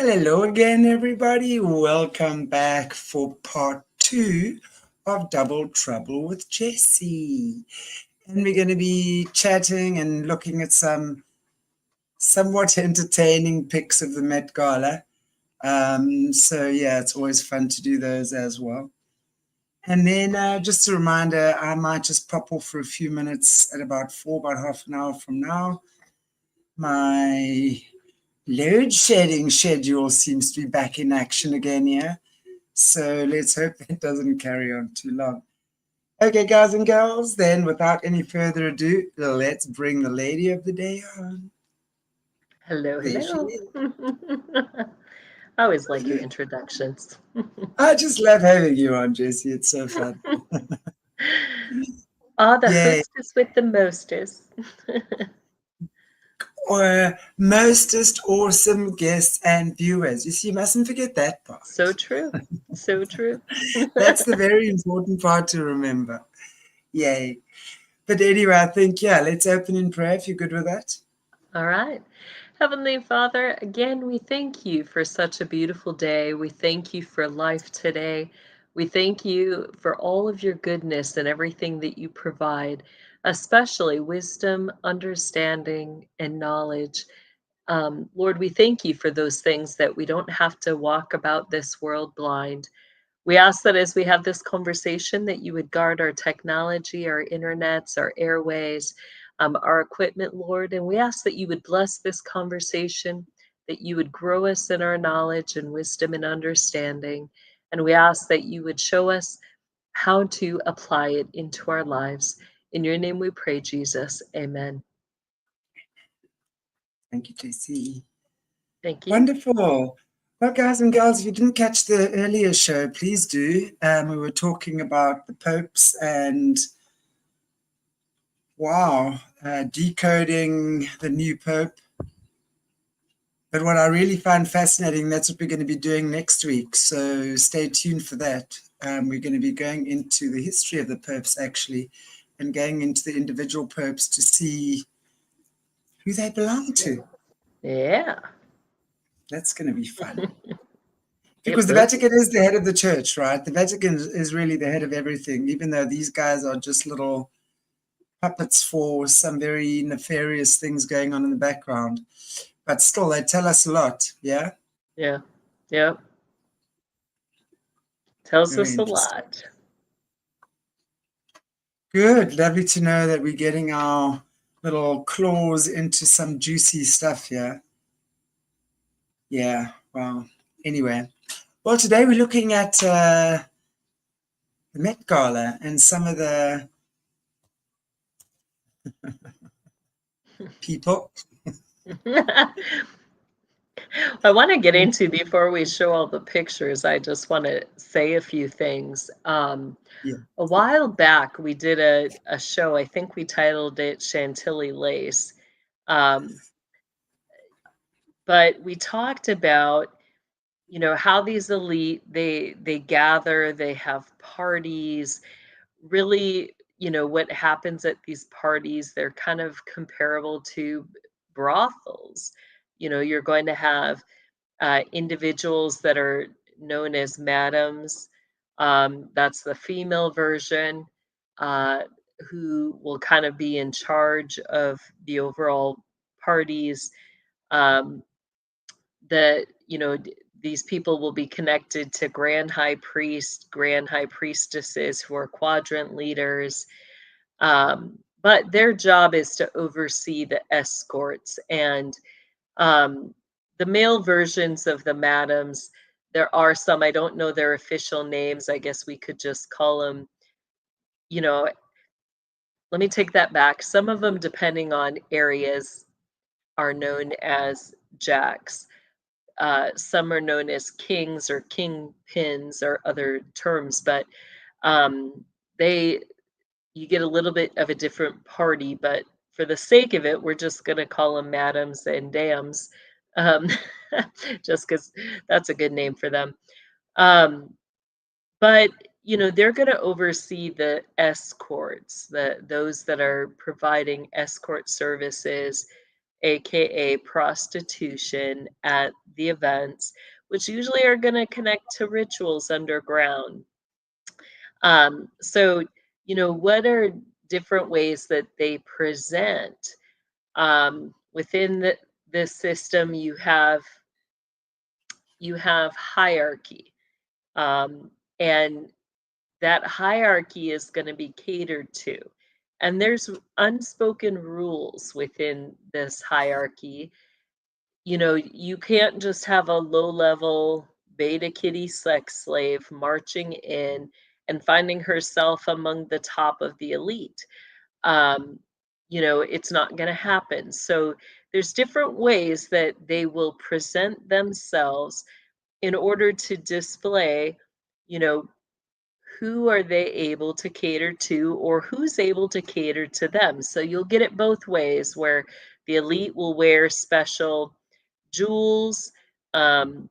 Hello again, everybody. Welcome back for part two of Double Trouble with Jessie. And we're going to be chatting and looking at some somewhat entertaining pics of the Met Gala. It's always fun to do those as well. And then just a reminder, I might just pop off for a few minutes at about half an hour from now. My load shedding schedule seems to be back in action again here. So let's hope it doesn't carry on too long. Okay, guys and girls, then without any further ado, let's bring the lady of the day on. Hello, There she hello. is. I always like your introductions. I just love having you on, Jessie. It's so fun. The Yay. hostess with the mostest. Or mostest awesome guests and viewers. You see, you mustn't forget that part. So true. So true. That's the very important part to remember. Yay. But anyway, I think, let's open in prayer if you're good with that. All right. Heavenly Father, again, we thank you for such a beautiful day. We thank you for life today. We thank you for all of your goodness and everything that you provide, especially wisdom, understanding, and knowledge. Lord, we thank you for those things that we don't have to walk about this world blind. We ask that as we have this conversation, that you would guard our technology, our internets, our airways, our equipment, Lord. And we ask that you would bless this conversation, that you would grow us in our knowledge and wisdom and understanding. And we ask that you would show us how to apply it into our lives. In your name we pray, Jesus. Amen. Thank you, JC. Thank you. Wonderful. Well, guys and girls, if you didn't catch the earlier show, please do. We were talking about the popes and, decoding the new pope. But what I really find fascinating, that's what we're going to be doing next week. So stay tuned for that. We're going to be going into the history of the popes, actually, and going into the individual popes to see who they belong to. Yeah. That's going to be fun. It Because the will be. Vatican is the head of the church, right? The Vatican is really the head of everything, even though these guys are just little puppets for some very nefarious things going on in the background. But still, they tell us a lot, yeah? Yeah. Yeah. Tells Very us a interesting. lot. Good. Lovely to know that we're getting our little claws into some juicy stuff here. Yeah, well, anyway. Well, today we're looking at the Met Gala and some of the people. I want to get into, before we show all the pictures, I just want to say a few things. Yeah. A while back, we did a show, I think we titled it Chantilly Lace. But we talked about, how these elite, they gather, they have parties, really, what happens at these parties, they're kind of comparable to brothels. You're going to have individuals that are known as madams. That's the female version, uh, who will kind of be in charge of the overall parties. Um, that these people will be connected to grand high priest, grand high priestesses who are quadrant leaders. But their job is to oversee the escorts and um, the male versions of the madams. There are some, I don't know their official names. I guess we could just call them, you know, let me take that back. Some of them, depending on areas, are known as jacks. Some are known as kings or kingpins or other terms, but um, they you get a little bit of a different party. But for the sake of it, we're just going to call them madams and dams, um, just because that's a good name for them. Um, but they're going to oversee the escorts, those that are providing escort services aka prostitution, at the events, which usually are going to connect to rituals underground. So, what are different ways that they present? Within the system, you have hierarchy, and that hierarchy is going to be catered to. And there's unspoken rules within this hierarchy. You can't just have a low level beta kitty sex slave marching in and finding herself among the top of the elite. Um, it's not going to happen. So there's different ways that they will present themselves in order to display, you know, who are they able to cater to or who's able to cater to them. So you'll get it both ways where the elite will wear special jewels, um,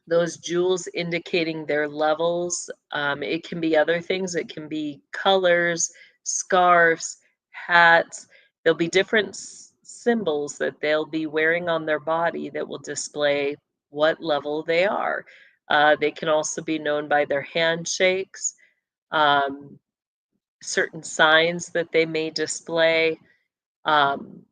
those jewels indicating their levels. It can be other things, it can be colors, scarves, hats. There'll be different symbols that they'll be wearing on their body that will display what level they are. They can also be known by their handshakes, um, certain signs that they may display. Um,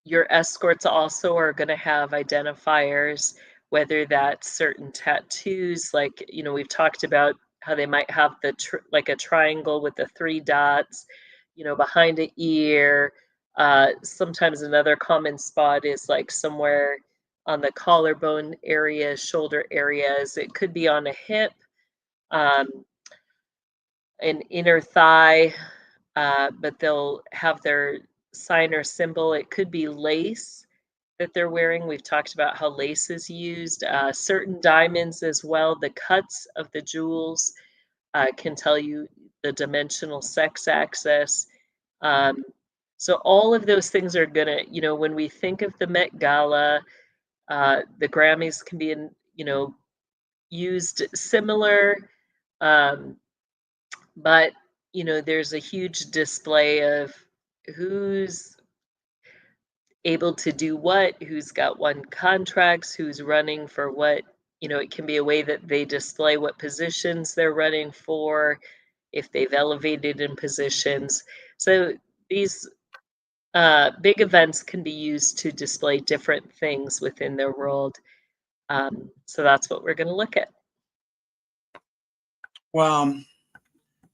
your escorts also are going to have identifiers, whether that's certain tattoos, like, we've talked about how they might have like a triangle with the three dots, behind an ear. Sometimes another common spot is like somewhere on the collarbone areas, shoulder areas. It could be on a hip, um, an inner thigh, but they'll have their sign or symbol. It could be lace that they're wearing. We've talked about how lace is used, certain diamonds as well. The cuts of the jewels can tell you the dimensional sex axis. Um, so all of those things are gonna, when we think of the Met Gala, the Grammys can be used similar, um, but there's a huge display of who's able to do what, who's got won contracts, who's running for what. It can be a way that they display what positions they're running for, if they've elevated in positions. So these big events can be used to display different things within their world. So that's what we're going to look at. Wow,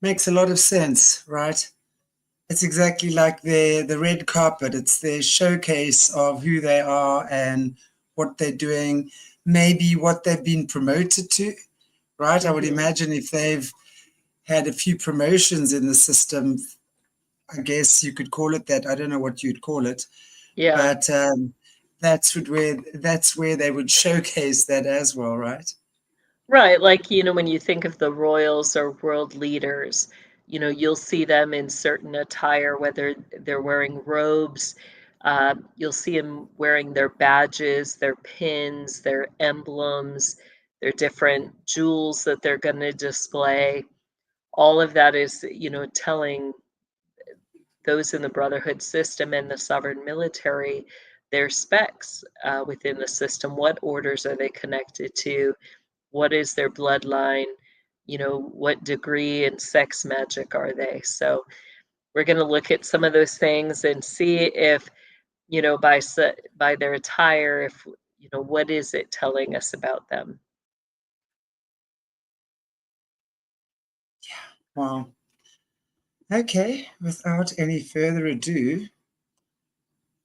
makes a lot of sense, right? It's exactly like the red carpet. It's their showcase of who they are and what they're doing, maybe what they've been promoted to, right? I would Mm-hmm. imagine if they've had a few promotions in the system, I guess you could call it that. I don't know what you'd call it, Yeah. but that's where they would showcase that as well, right? Right, like, when you think of the royals or world leaders, you'll see them in certain attire, whether they're wearing robes, you'll see them wearing their badges, their pins, their emblems, their different jewels that they're going to display. All of that is, telling those in the brotherhood system and the sovereign military their specs within the system. What orders are they connected to? What is their bloodline? What degree in sex magic are they? So we're going to look at some of those things and see if, by their attire, if, what is it telling us about them? Wow. Okay, without any further ado,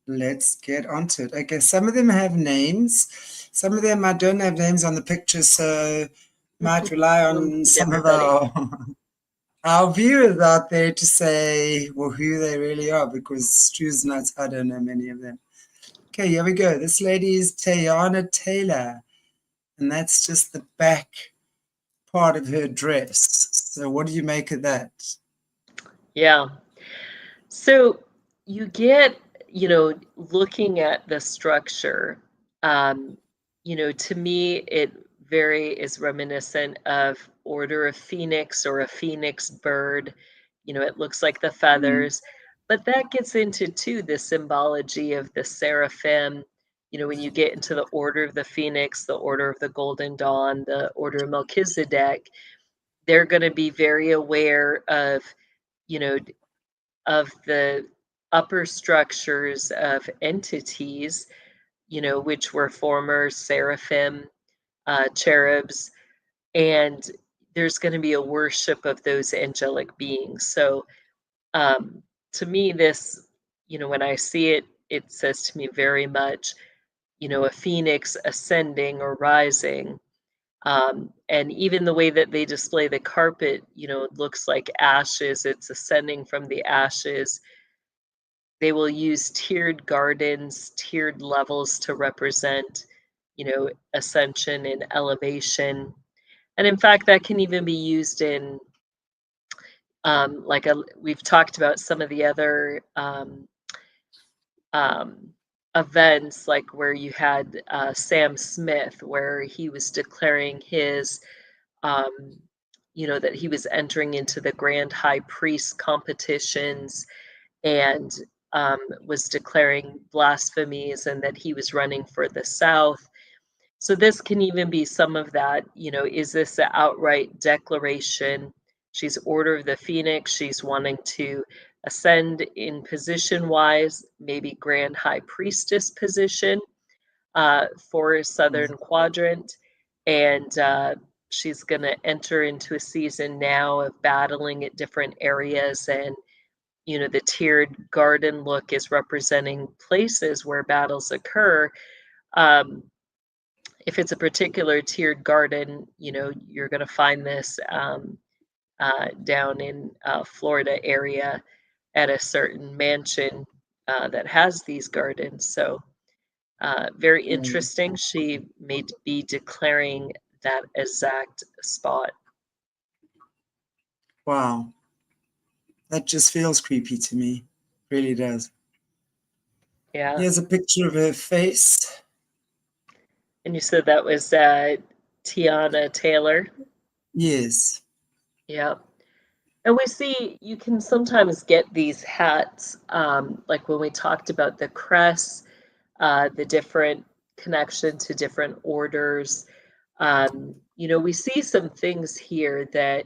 let's get onto it. Okay, some of them have names. Some of them I don't have names on the picture, so might rely We'll on need some of everybody. our viewers out there to say, well, who they really are, because Stu's nuts, I don't know many of them. Okay, here we go. This lady is Tayana Taylor, and that's just the back part of her dress. So what do you make of that? Yeah. So you get, looking at the structure, um, to me, it very is reminiscent of Order of Phoenix or a phoenix bird. It looks like the Mm, feathers. But that gets into too the symbology of the seraphim. You know, when you get into the Order of the Phoenix, the Order of the Golden Dawn, the Order of Melchizedek, they're going to be very aware of, you know, of the upper structures of entities, you know, which were former seraphim, cherubs, and there's going to be a worship of those angelic beings. So, to me, this, you know, when I see it, it says to me very much, you know, a phoenix ascending or rising. And even the way that they display the carpet, you know, it looks like ashes, it's ascending from the ashes. They will use tiered gardens, tiered levels to represent, you know, ascension and elevation. And in fact, that can even be used in we've talked about some of the other um, events, like where you had Sam Smith, where he was declaring his, um, you know, that he was entering into the Grand High Priest competitions and was declaring blasphemies and that he was running for the South. So this can even be some of that, you know, is this an outright declaration? She's Order of the Phoenix. She's wanting to ascend in position wise, maybe Grand High Priestess position for Southern Quadrant. And she's going to enter into a season now of battling at different areas. And, you know, the tiered garden look is representing places where battles occur. If it's a particular tiered garden, you know, you're going to find this down in Florida area at a certain mansion that has these gardens. So very interesting. She may be declaring that exact spot. Wow. That just feels creepy to me. Really does. Yeah. Here's a picture of her face. And you said that was Tiana Taylor. Yes. Yeah. And we see you can sometimes get these hats, like when we talked about the crest, the different connection to different orders. You know, we see some things here that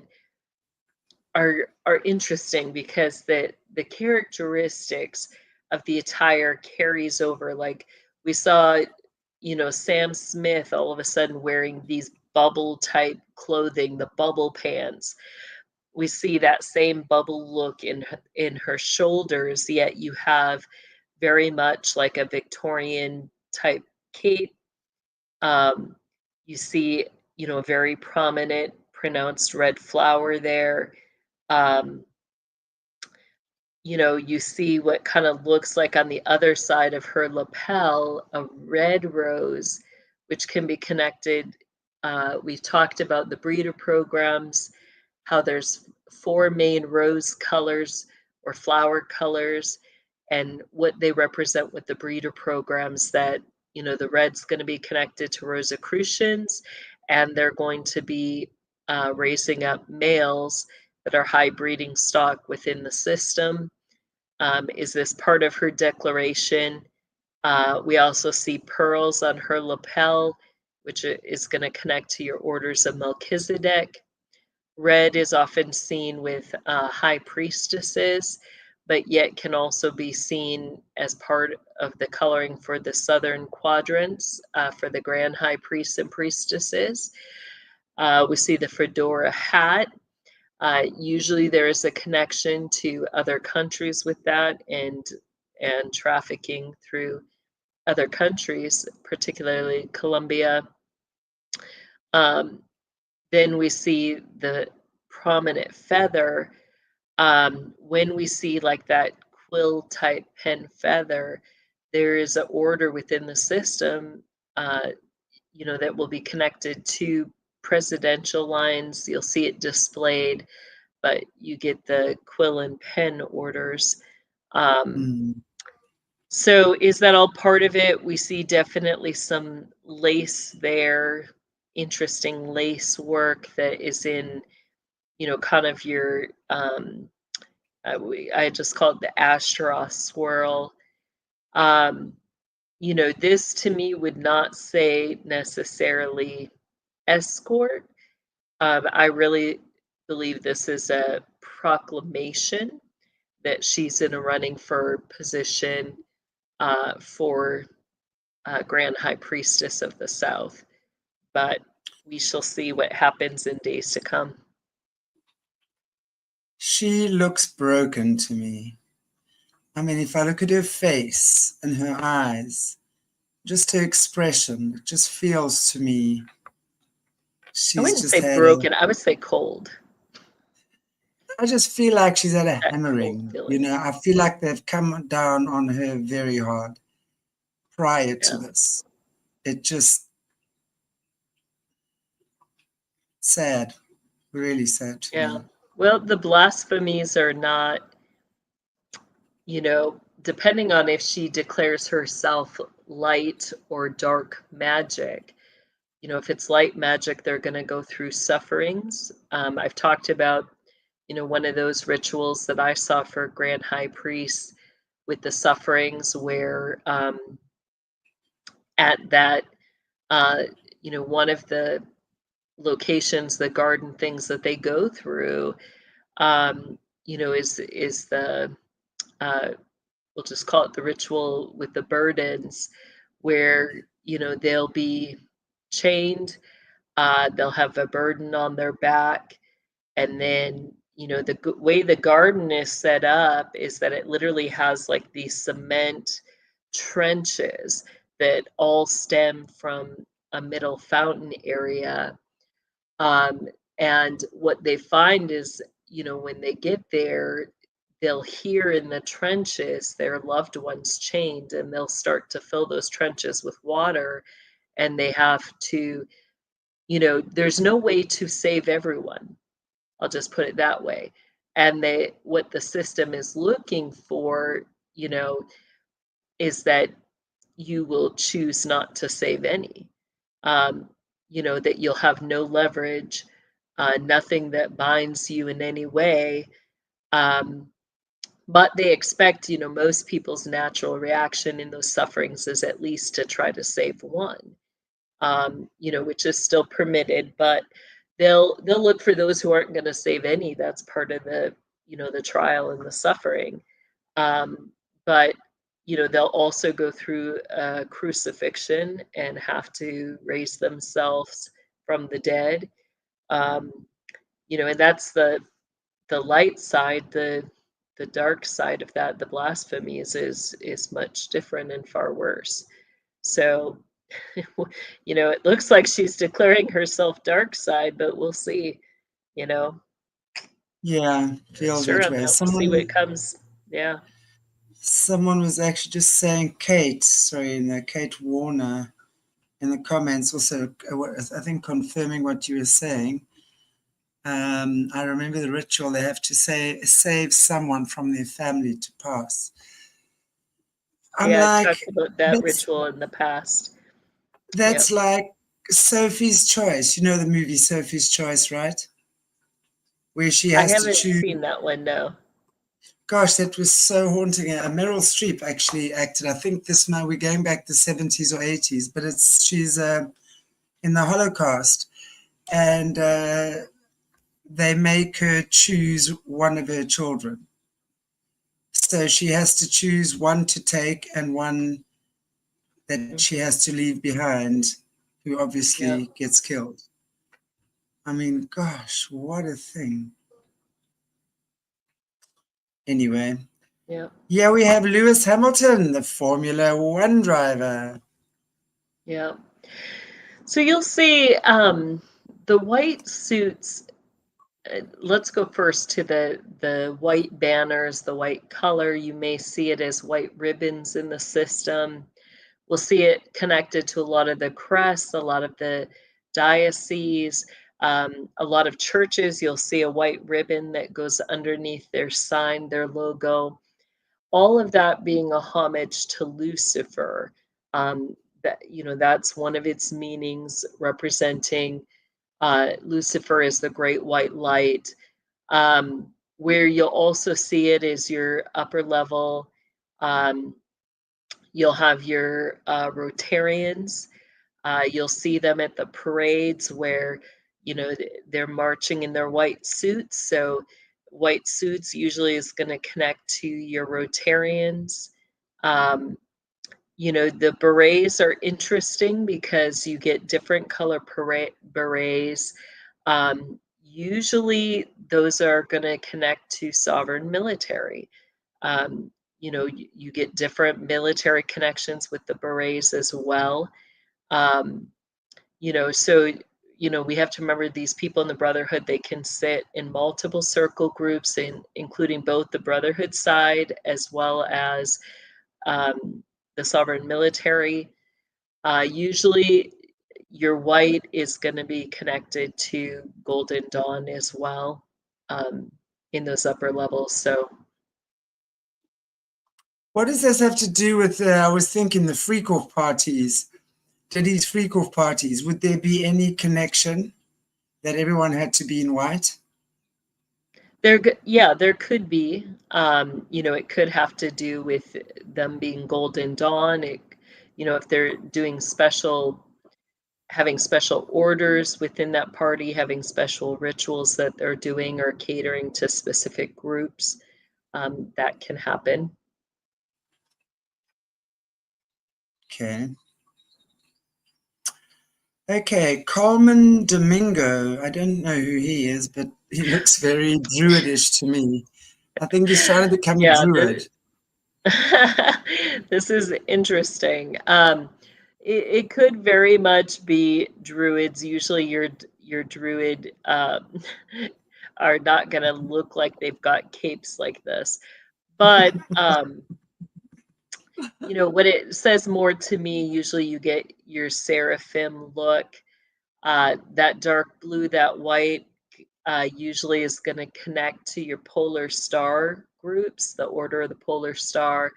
are interesting because the characteristics of the attire carries over. Like we saw, you know, Sam Smith all of a sudden wearing these bubble type clothing, the bubble pants. We see that same bubble look in her shoulders, yet you have very much like a Victorian type cape. Um, you see, you know, a very prominent, pronounced red flower there. Um, you know, you see what kind of looks like on the other side of her lapel, a red rose, which can be connected. We've talked about the breeder programs, how there's four main rose colors or flower colors, and what they represent with the breeder programs. That, you know, the red's going to be connected to Rosicrucians, and they're going to be raising up males that are high breeding stock within the system. Is this part of her declaration? We also see pearls on her lapel, which is going to connect to your orders of Melchizedek. Red is often seen with high priestesses, but yet can also be seen as part of the coloring for the southern quadrants for the grand high priests and priestesses. We see the fedora hat. Usually there is a connection to other countries with that and trafficking through other countries, particularly Colombia. Then we see the prominent feather. When we see like that quill type pen feather, there is an order within the system, you know, that will be connected to presidential lines. You'll see it displayed, but you get the quill and pen orders. So is that all part of it? We see definitely some lace there, interesting lace work that is in, you know, kind of your I just call it the Ashtaroth swirl. Um, this to me would not say necessarily escort. I really believe this is a proclamation that she's in a running for position for Grand High Priestess of the South. But we shall see what happens in days to come. She looks broken to me. I mean, if I look at her face and her eyes, just her expression, it just feels to me I she's wouldn't just say had a, broken, I would say cold. I just feel like she's had a That cold hammering. feeling. I feel like they've come down on her very hard prior to Yeah. this. It just sad, really sad to Yeah. me. Well, the blasphemies are not, depending on if she declares herself light or dark magic. If it's light magic, they're going to go through sufferings. I've talked about, one of those rituals that I saw for Grand High Priest with the sufferings where at that, one of the locations, the garden things that they go through, is the uh, we'll just call it the ritual with the burdens, where they'll be chained, they'll have a burden on their back, and then the way the garden is set up is that it literally has like these cement trenches that all stem from a middle fountain area. Um, and what they find is, when they get there, they'll hear in the trenches their loved ones chained, and they'll start to fill those trenches with water. And they have to, there's no way to save everyone. I'll just put it that way. And what the system is looking for, is that you will choose not to save any. Um, that you'll have no leverage, nothing that binds you in any way. Um, but they expect, most people's natural reaction in those sufferings is at least to try to save one, which is still permitted, but they'll look for those who aren't going to save any. That's part of the trial and the suffering. But they'll also go through a crucifixion and have to raise themselves from the dead. um, and that's the light side. The dark side of that, the blasphemies, is much different and far worse. So it looks like she's declaring herself dark side, but we'll see. you know Yeah, Not feels sure that on way. that. We'll see what comes. Yeah. Someone was actually just saying Kate Warner in the comments also, I think, confirming what you were saying. I remember the ritual, they have to save someone from their family to pass. I'm Yeah, I've talked like, about that that's ritual in the past. that's Yep. like Sophie's Choice. You know the movie Sophie's Choice, right? Where she I has to haven't choose. seen that one, no. Gosh, that was so haunting. Meryl Streep actually acted. I think this now we're going back the 70s or 80s, but she's in the Holocaust, and they make her choose one of her children. So she has to choose one to take and one that she has to leave behind, who Yeah. obviously gets killed. I mean, gosh, what a thing. Anyway, Yeah. yeah, we have Lewis Hamilton, the Formula One driver. Yeah. So you'll see the white suits. Let's go first to the white banners, the white color. You may see it as white ribbons in the system. We'll see it connected to a lot of the crests, a lot of the dioceses, a lot of churches. You'll see a white ribbon that goes underneath their sign, their logo. All of that being a homage to Lucifer. That's one of its meanings, representing Lucifer as the great white light. Um, Where you'll also see it is your upper level. You'll have your Rotarians. You'll see them at the parades where, they're marching in their white suits. So white suits usually is going to connect to your Rotarians. Um, the berets are interesting because you get different color berets. Usually those are going to connect to sovereign military. You get different military connections with the berets as well. Um, so, we have to remember these people in the Brotherhood, they can sit in multiple circle groups, including both the Brotherhood side as well as the sovereign military. Usually, your white is going to be connected to Golden Dawn as well, in those upper levels. So, What does this have to do with, I was thinking the freak-off parties, Diddy's freak-off parties? Would there be any connection that everyone had to be in white? there could be. It could have to do with them being Golden Dawn. If they're doing having special orders within that party, having special rituals that they're doing or catering to specific groups, that can happen. Okay. Okay, Carmen Domingo. I don't know who he is, but he looks very druidish to me. I think he's trying to become a Yeah, druid. this is interesting. It could very much be druids. Usually, your druid are not going to look like they've got capes like this, but what it says more to me. Usually, you get your seraphim look. That dark blue, that white, usually is going to connect to your polar star groups, the Order of the Polar Star.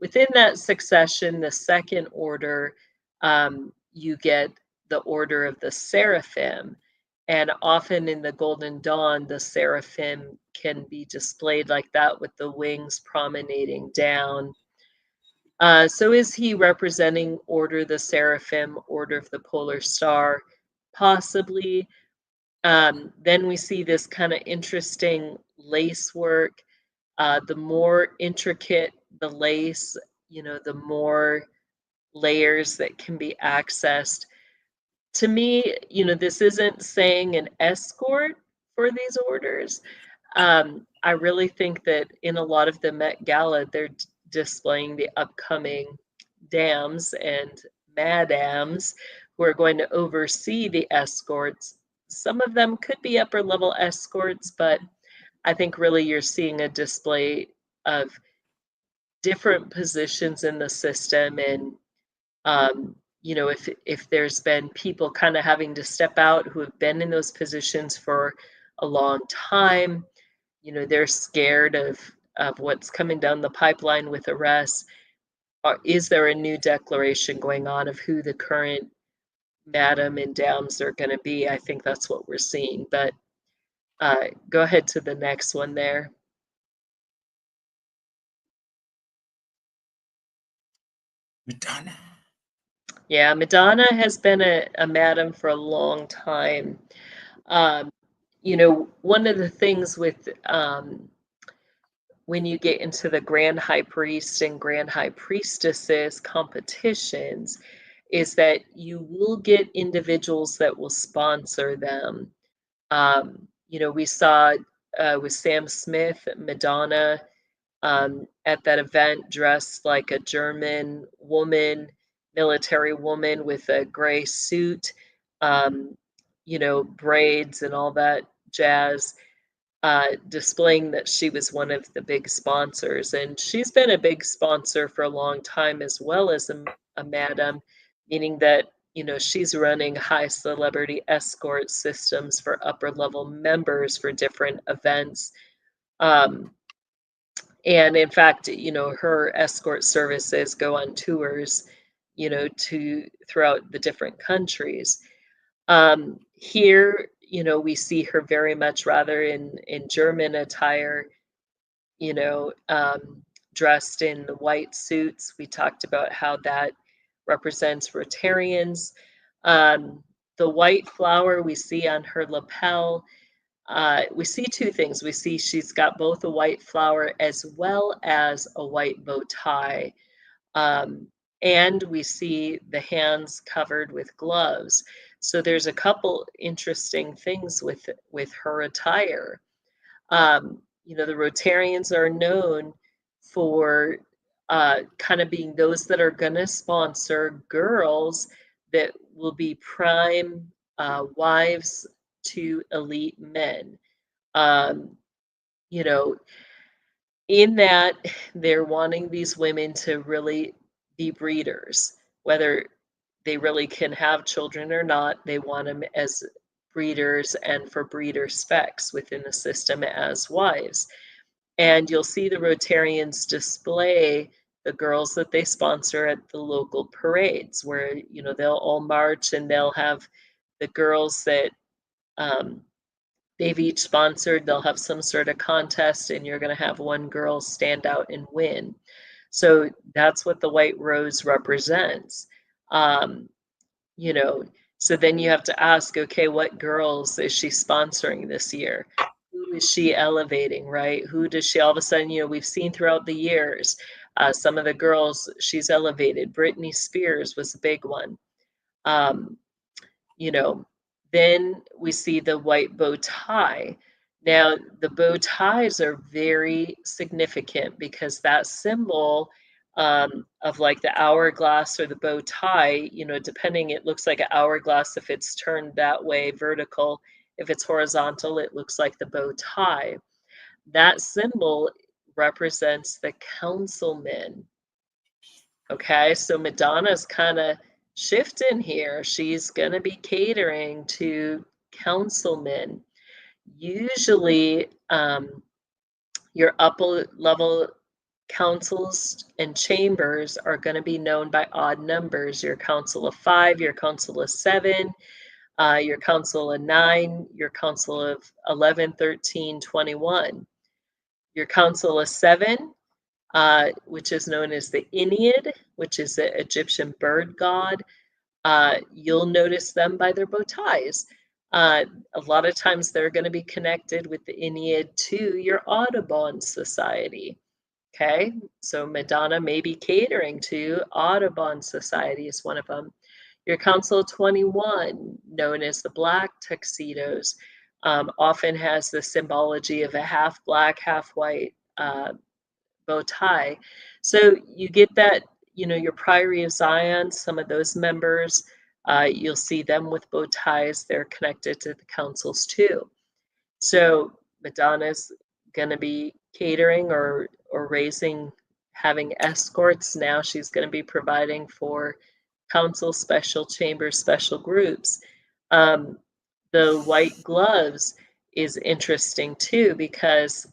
Within that succession, the second order, you get the Order of the Seraphim. And often in the Golden Dawn, the seraphim can be displayed like that with the wings promenading down. So is he representing Order the Seraphim, Order of the Polar Star? Possibly. Then we see this kind of interesting lace work. The more intricate the lace, the more layers that can be accessed. To me, this isn't saying an escort for these orders. I really think that in a lot of the Met Gala, they're displaying the upcoming dams and madams who are going to oversee the escorts. Some of them could be upper level escorts, but I think really you're seeing a display of different positions in the system. And if there's been people kind of having to step out who have been in those positions for a long time, they're scared of what's coming down the pipeline with arrests. Is there a new declaration going on of who the current madam and dams are going to be? I think that's what we're seeing. But go ahead to the next one there. Madonna. Yeah, Madonna has been a madam for a long time. One of the things with when you get into the Grand High Priest and Grand High Priestesses competitions is that you will get individuals that will sponsor them. We saw with Sam Smith, Madonna, at that event dressed like a German woman, military woman with a gray suit, braids and all that jazz, displaying that she was one of the big sponsors. And she's been a big sponsor for a long time, as well as a madam, meaning that, she's running high celebrity escort systems for upper level members for different events. And in fact, her escort services go on tours, throughout the different countries. Here, we see her very much rather in German attire, dressed in the white suits. We talked about how that represents Rotarians. Um, the white flower we see on her lapel, we see two things. We see she's got both a white flower as well as a white bow tie. Um, and we see the hands covered with gloves. So there's a couple interesting things with her attire. The Rotarians are known for kind of being those that are going to sponsor girls that will be prime wives to elite men. Um, you know, in that they're wanting these women to really be breeders, whether they really can have children or not. They want them as breeders and for breeder specs within the system as wives. And you'll see the Rotarians display the girls that they sponsor at the local parades where, they'll all march and they'll have the girls that they've each sponsored, they'll have some sort of contest and you're going to have one girl stand out and win. So that's what the white rose represents. Um, you know, so then you have to ask, okay, what girls is she sponsoring this year? Who is she elevating, right? Who does she all of a sudden, we've seen throughout the years, some of the girls she's elevated. Britney Spears was a big one. Um, you know, then we see the white bow tie. Now, the bow ties are very significant because that symbol of like the hourglass or the bow tie, depending, it looks like an hourglass if it's turned that way vertical. If it's horizontal, it looks like the bow tie. That symbol represents the councilmen. Okay, so Madonna's kind of shifting here. She's going to be catering to councilmen. Usually, your upper level councils and chambers are going to be known by odd numbers. Your council of 5, your council of 7, your council of 9, your council of 11, 13, 21. Your council of 7, which is known as the Ennead, which is the Egyptian bird god. You'll notice them by their bow ties. A lot of times they're going to be connected with the Ennead to your Audubon Society. Okay, so Madonna may be catering to Audubon Society is one of them. Your Council 21, known as the Black Tuxedos, often has the symbology of a half black, half white bow tie. So you get that, your Priory of Zion, some of those members, you'll see them with bow ties. They're connected to the councils too. So Madonna's going to be catering or having escorts. Now she's going to be providing for council, special chambers, special groups. The white gloves is interesting too because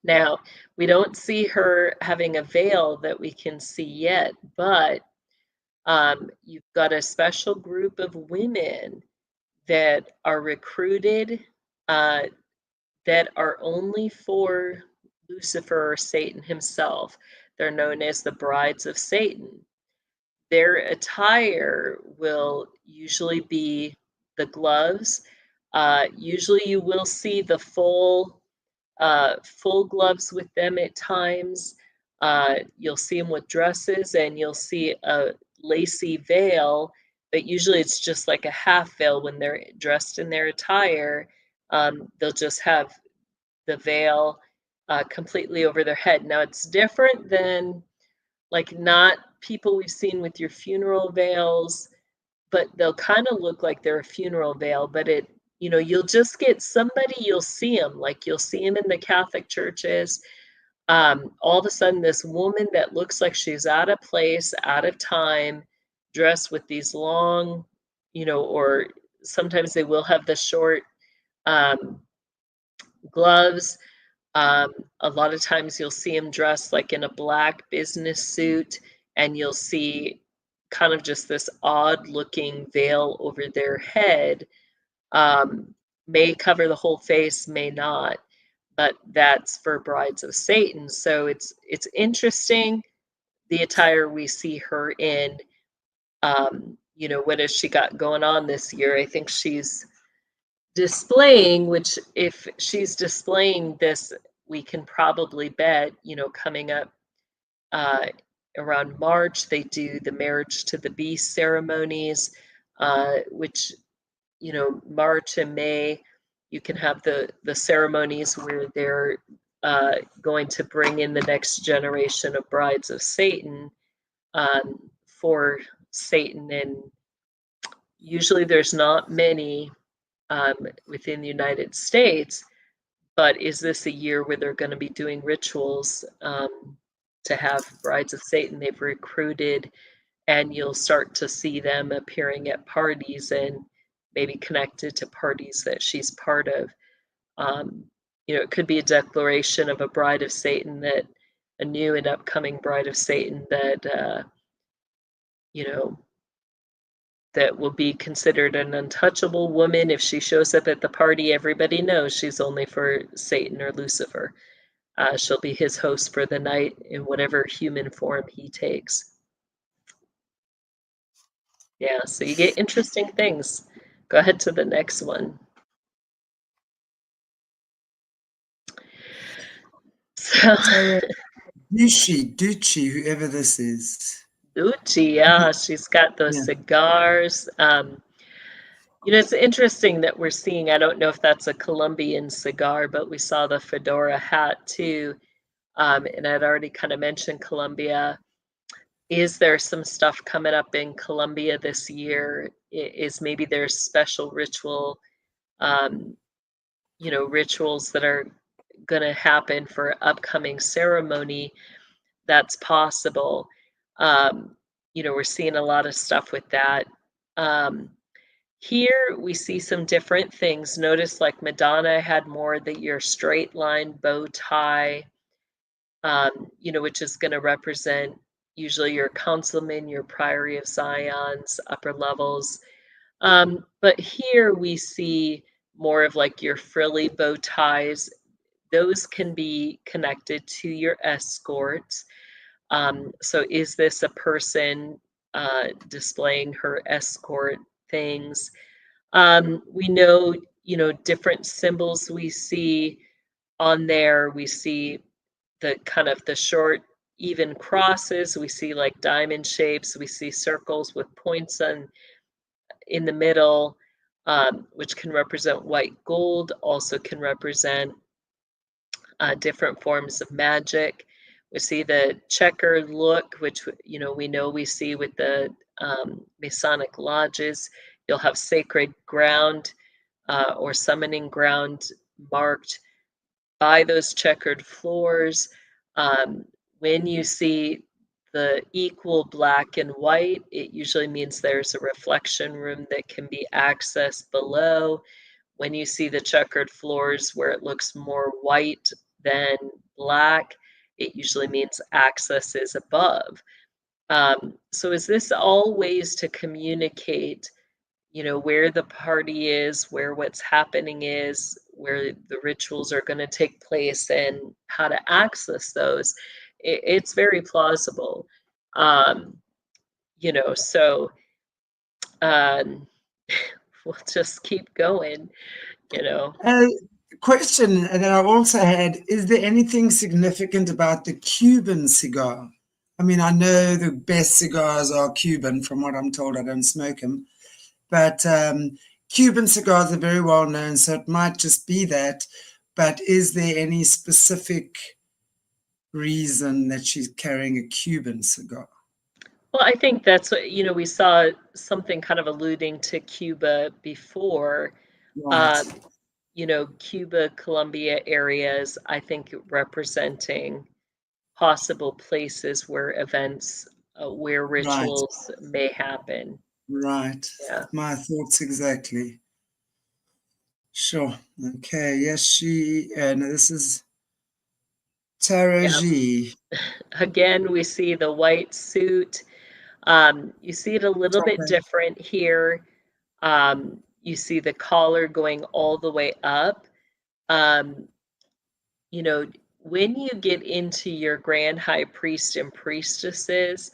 now we don't see her having a veil that we can see yet, but you've got a special group of women that are recruited that are only for Lucifer or Satan himself. They're known as the brides of Satan. Their attire will usually be the gloves. Usually you will see the full gloves with them at times. You'll see them with dresses and you'll see a lacy veil, but usually it's just like a half veil when they're dressed in their attire. They'll just have the veil completely over their head. Now it's different than like not people we've seen with your funeral veils, but they'll kind of look like they're a funeral veil, but you'll just get somebody, you'll see them, like you'll see them in the Catholic churches. All of a sudden, this woman that looks like she's out of place, out of time, dressed with these long, or sometimes they will have the short gloves. A lot of times you'll see them dressed like in a black business suit, and you'll see kind of just this odd looking veil over their head. May cover the whole face, may not, but that's for brides of Satan. So it's interesting the attire we see her in. What has she got going on this year? I think she's displaying, which if she's displaying this, we can probably bet, coming up uh, around March, they do the marriage to the beast ceremonies, which, March and May, you can have the ceremonies where they're going to bring in the next generation of brides of Satan for Satan. And usually there's not many within the United States, but is this a year where they're going to be doing rituals to have brides of Satan they've recruited, and you'll start to see them appearing at parties and maybe connected to parties that she's part of. It could be a declaration of a bride of Satan, that a new and upcoming bride of Satan that, that will be considered an untouchable woman. If she shows up at the party, everybody knows she's only for Satan or Lucifer. She'll be his host for the night in whatever human form he takes. Yeah, so you get interesting things. Go ahead to the next one. So, Ducci, whoever this is. Gucci, yeah, she's got those cigars. It's interesting that we're seeing, I don't know if that's a Colombian cigar, but we saw the fedora hat too. And I'd already kind of mentioned Colombia. Is there some stuff coming up in Colombia this year? Is maybe there's special rituals that are going to happen for upcoming ceremony? That's possible. We're seeing a lot of stuff with that. Here we see some different things. Notice like Madonna had more your straight line bow tie, which is going to represent usually your councilman, your Priory of Zion's upper levels. But here we see more of like your frilly bow ties. Those can be connected to your escorts. So is this a person displaying her escort things? We know, different symbols we see on there. We see the kind of the short, even crosses. We see like diamond shapes. We see circles with points in the middle, which can represent white gold, also can represent different forms of magic. We see the checkered look, which we know we see with the Masonic lodges. You'll have sacred ground or summoning ground marked by those checkered floors. When you see the equal black and white, it usually means there's a reflection room that can be accessed below. When you see the checkered floors where it looks more white than black, it usually means access is above. So is this all ways to communicate, where the party is, where what's happening is, where the rituals are going to take place, and how to access those? It's very plausible. So we'll just keep going. Question that I also had, is there anything significant about the Cuban cigar? I mean, I know the best cigars are Cuban, from what I'm told. I don't smoke them. But Cuban cigars are very well known, so it might just be that. But is there any specific reason that she's carrying a Cuban cigar? Well, I think that's what, we saw something kind of alluding to Cuba before. Right. Cuba, Colombia areas, I think representing possible places where events, where rituals may happen. Right. Yeah. My thoughts exactly. Sure. Okay. Yes, no, this is Tara G. Again, we see the white suit. You see it a little bit different here. you see the collar going all the way up. You know, when you get into your grand high priest and priestesses,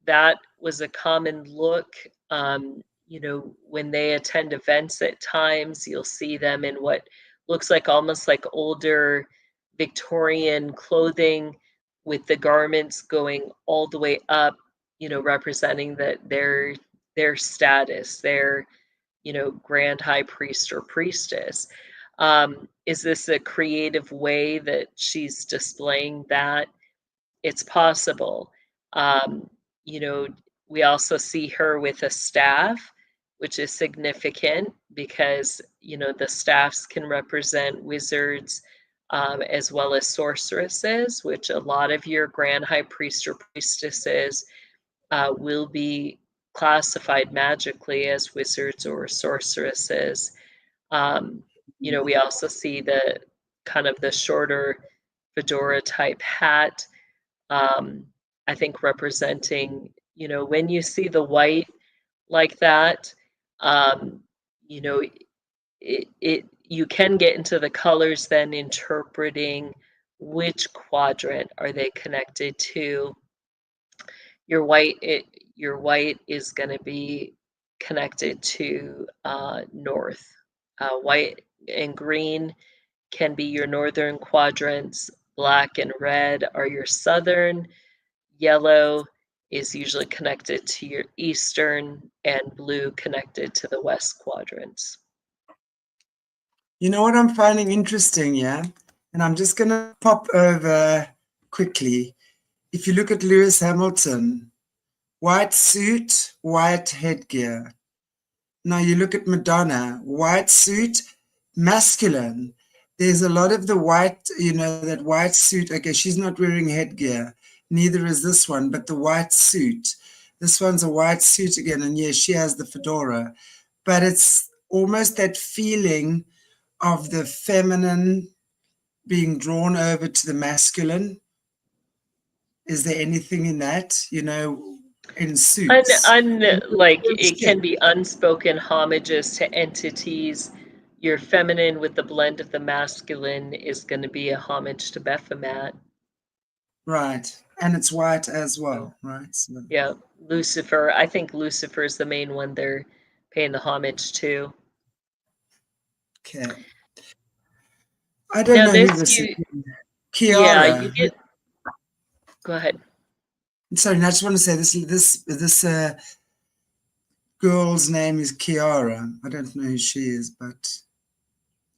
that was a common look. You know, when they attend events at times, you'll see them in what looks like almost like older Victorian clothing with the garments going all the way up, you know, representing that their status, their, you know, grand high priest or priestess. Is this a creative way that she's displaying that? It's possible. Um, you know, we also see her with a staff, which is significant because, you know, the staffs can represent wizards as well as sorceresses, which a lot of your grand high priest or priestesses will be classified magically as wizards or sorceresses. You know, we also see the kind of the shorter fedora type hat, I think representing, you know, when you see the white like that, um, you know, it you can get into the colors then interpreting which quadrant are they connected to. Your white is going to be connected to north. White and green can be your northern quadrants. Black and red are your southern. Yellow is usually connected to your eastern, and blue connected to the west quadrants. You know what I'm finding interesting, yeah? And I'm just going to pop over quickly. If you look at Lewis Hamilton, white suit, white headgear. Now you look at Madonna, white suit, masculine. There's a lot of the white, you know, that white suit. Okay, she's not wearing headgear. Neither is this one, but the white suit. This one's a white suit again. And yes, she has the fedora. But it's almost that feeling of the feminine being drawn over to the masculine. Is there anything in that, you know, in suits? Like it can be unspoken homages to entities. Your feminine with the blend of the masculine is going to be a homage to Baphomet. Right. And it's white as well, right? So. Yeah, Lucifer. I think Lucifer is the main one they're paying the homage to. Okay. I don't know who this is. Kiara. Yeah, you get. Go ahead. Sorry, I just want to say this girl's name is Kiara. I don't know who she is, but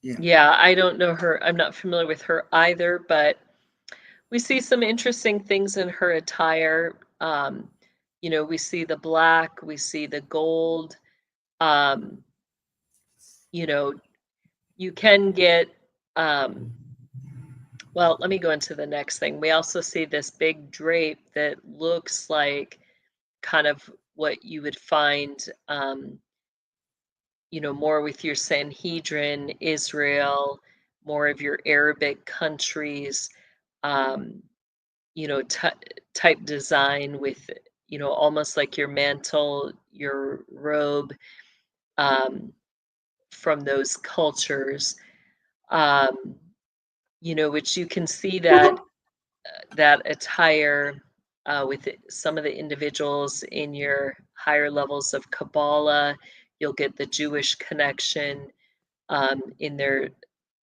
yeah. Yeah, I don't know her. I'm not familiar with her either, but we see some interesting things in her attire. You know, we see the black, we see the gold. You know, you can get, well, let me go into the next thing. We also see this big drape that looks like kind of what you would find, you know, more with your Sanhedrin, Israel, more of your Arabic countries, you know, type design with, you know, almost like your mantle, your robe, from those cultures, you know, which you can see that attire with some of the individuals in your higher levels of Kabbalah. You'll get the Jewish connection in their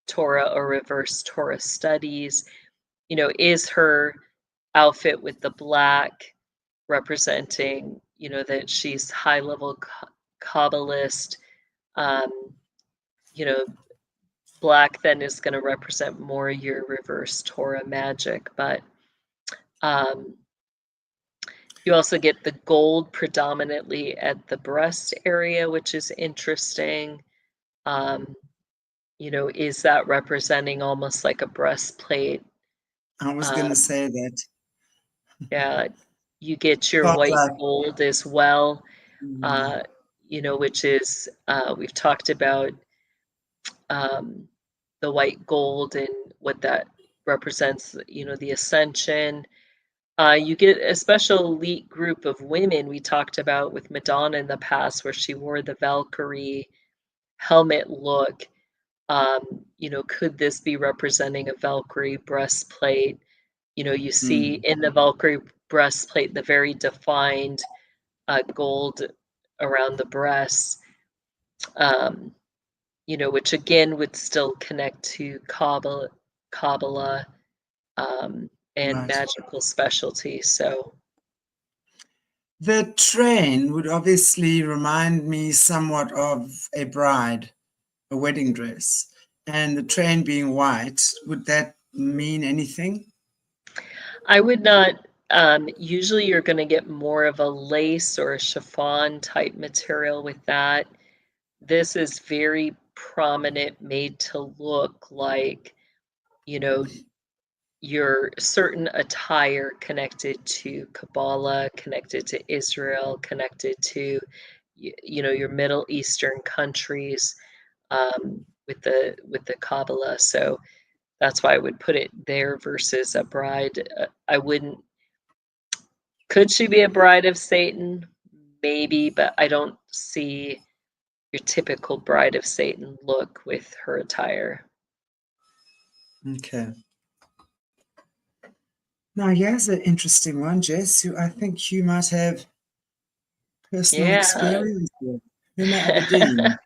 Torah or reverse Torah studies. You know, is her outfit with the black representing, you know, that she's high level Kabbalist. You know, black then is going to represent more your reverse Torah magic, but you also get the gold predominantly at the breast area, which is interesting. You know, is that representing almost like a breastplate? I was going to say that. Yeah, you get your white gold as well, you know, which is, we've talked about the white gold and what that represents, you know, the ascension. You get a special elite group of women we talked about with Madonna in the past, where she wore the Valkyrie helmet look. Could this be representing a Valkyrie breastplate? You see in the Valkyrie breastplate the very defined gold around the breasts, which again would still connect to Kabbalah, and Right. magical specialty. So, The train would obviously remind me somewhat of a bride, a wedding dress. And the train being white, would that mean anything? I would not. Usually, you're going to get more of a lace or a chiffon type material with that. This is very prominent, made to look like, you know, your certain attire connected to Kabbalah, connected to Israel, connected to, your Middle Eastern countries, with the Kabbalah. So that's why I would put it there versus a bride. I wouldn't. Could she be a bride of Satan? Maybe, but I don't see your typical bride of Satan look with her attire. Okay. Now, here's an interesting one, Jess, who I think you might have personal Yeah. experience with. Huma Abedin.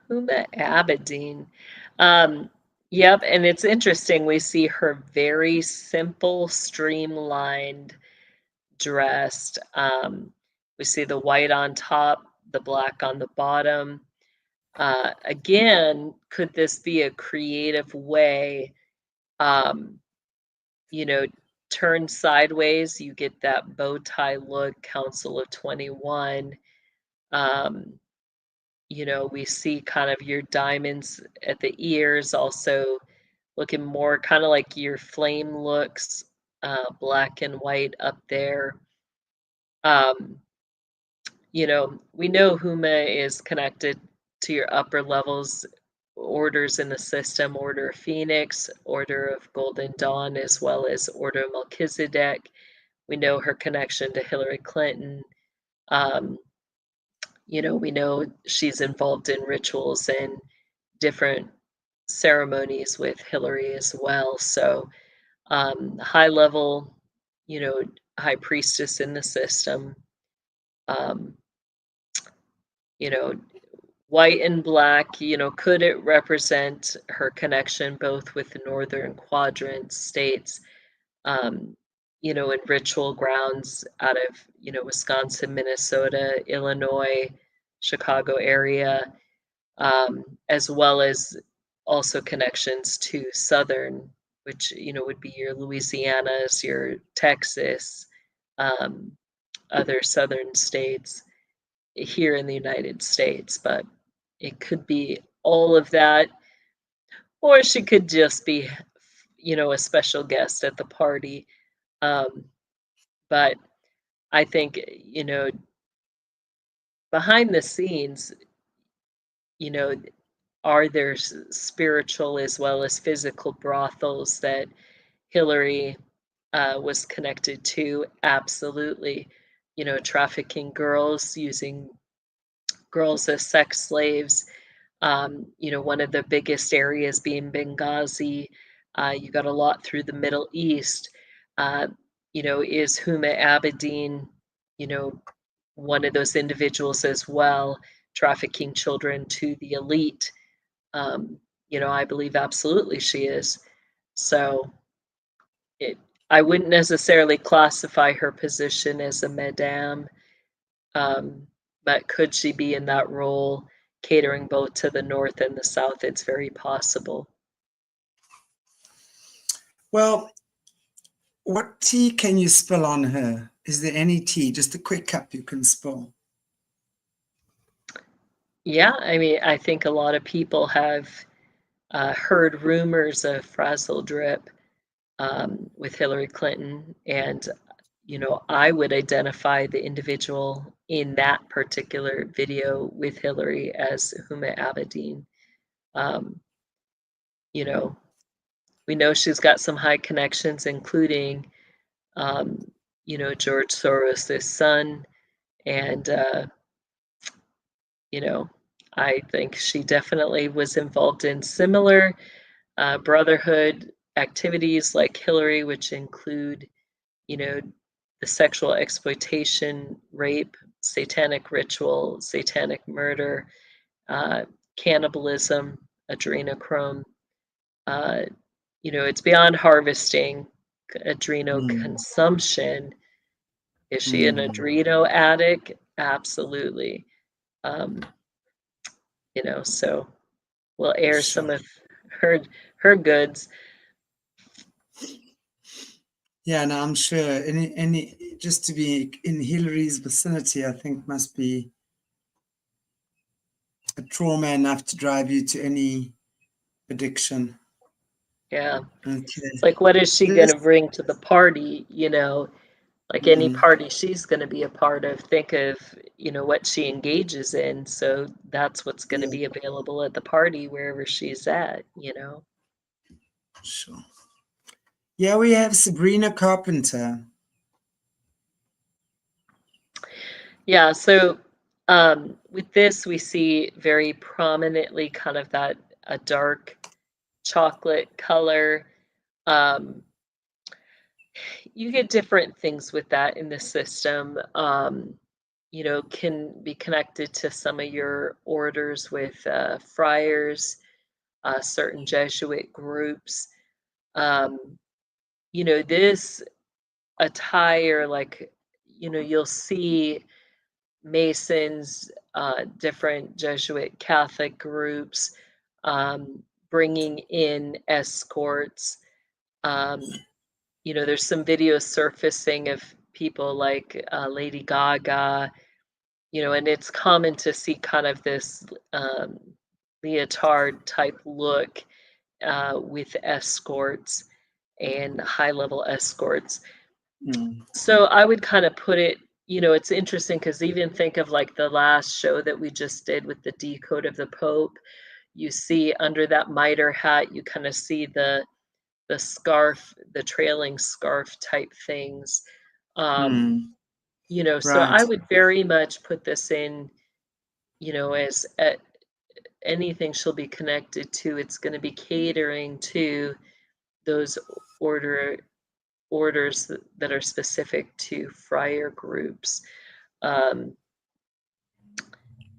Huma Abedin. Yep, and it's interesting. We see her very simple, streamlined, dressed. We see the white on top, the black on the bottom. Again, could this be a creative way? Um, you know, Turn sideways, you get that bow tie look, Council of 21. Um, we see kind of your diamonds at the ears, also looking more kind of like your flame looks, black and white up there. Um, we know Huma is connected to your upper levels orders in the system, Order of Phoenix, Order of Golden Dawn, as well as Order of Melchizedek. We know her connection to Hillary Clinton. Um, we know she's involved in rituals and different ceremonies with Hillary as well. So, high level, you know, high priestess in the system. Um, you know, White and black, could it represent her connection both with the northern quadrant states, in ritual grounds out of, Wisconsin, Minnesota, Illinois, Chicago area, as well as also connections to southern, which, would be your Louisianas, your Texas, um, other southern states here in the United States, but it could be all of that, or she could just be, a special guest at the party. Um, but I think, behind the scenes, you know, are there spiritual as well as physical brothels that Hillary was connected to? Absolutely. Trafficking girls, using girls as sex slaves. One of the biggest areas being Benghazi. You got a lot through the Middle East. Uh, is Huma Abedin, you know, one of those individuals as well, trafficking children to the elite? I believe absolutely she is. So it, I wouldn't necessarily classify her position as a madame, um, but could she be in that role, catering both to the North and the South? It's very possible. Well, what tea can you spill on her? Is there any tea? Just a quick cup you can spill. Yeah, I mean, I think a lot of people have heard rumors of frazzle drip, with Hillary Clinton, and I would identify the individual in that particular video with Hillary as Huma Abedin. Um, you know, we know she's got some high connections, including, um, George Soros' son, and you know, I think she definitely was involved in similar brotherhood activities like Hillary, which include, you know, the sexual exploitation, rape, satanic ritual, satanic murder, uh, cannibalism, adrenochrome. Uh, it's beyond harvesting, Mm, adrenoconsumption. Is she an mm, adreno addict? Absolutely. Um, so we'll air some sure. of her her goods. Yeah, no, I'm sure any just to be in Hillary's vicinity, I think must be a trauma enough to drive you to any addiction. Yeah. It's Okay. like, what is she This, gonna bring to the party? Like any mm, party she's gonna be a part of, think of, what she engages in. So that's what's gonna yeah, be available at the party wherever she's at. sure. Yeah, we have Sabrina Carpenter. Yeah, so with this we see very prominently kind of that a dark chocolate color. Um, you get different things with that in the system. Can be connected to some of your orders with friars, certain Jesuit groups. Um, this attire, like, you'll see Masons, different Jesuit Catholic groups bringing in escorts. Um, there's some videos surfacing of people like Lady Gaga, and it's common to see kind of this leotard type look with escorts and high level escorts. Mm, So I would kind of put it, it's interesting because even think of like the last show that we just did with the Decode of the Pope. You see under that mitre hat, you kind of see the scarf, the trailing scarf type things. Um, mm, so right. I would very much put this in, as anything she'll be connected to, it's going to be catering to those order orders that are specific to friar groups. Um,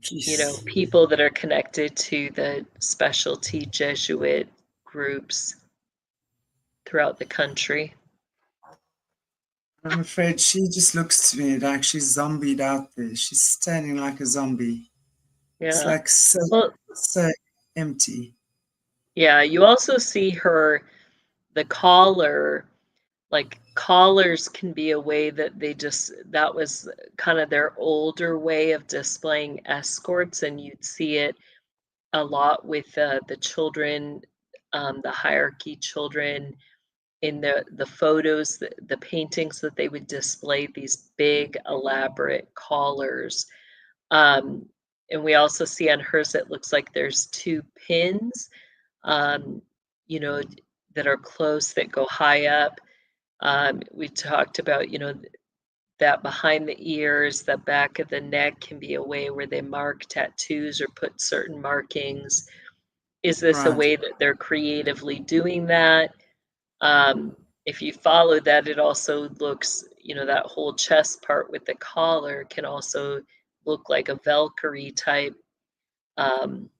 Jeez. people that are connected to the specialty Jesuit groups throughout the country. I'm afraid she just looks to me like she's zombied out there. She's standing like a zombie. It's Yeah. like so, Well, so empty. yeah, you also see the collar, like collars can be a way that that was kind of their older way of displaying escorts, and you'd see it a lot with the children, the hierarchy children in the photos, the paintings that they would display these big elaborate collars. Um, and we also see on hers it looks like there's two pins, um, you know, that are close that go high up. We talked about, that behind the ears, the back of the neck can be a way where they mark tattoos or put certain markings. Is this a Right. way that they're creatively doing that? If you follow that, it also looks, that whole chest part with the collar can also look like a Valkyrie type um,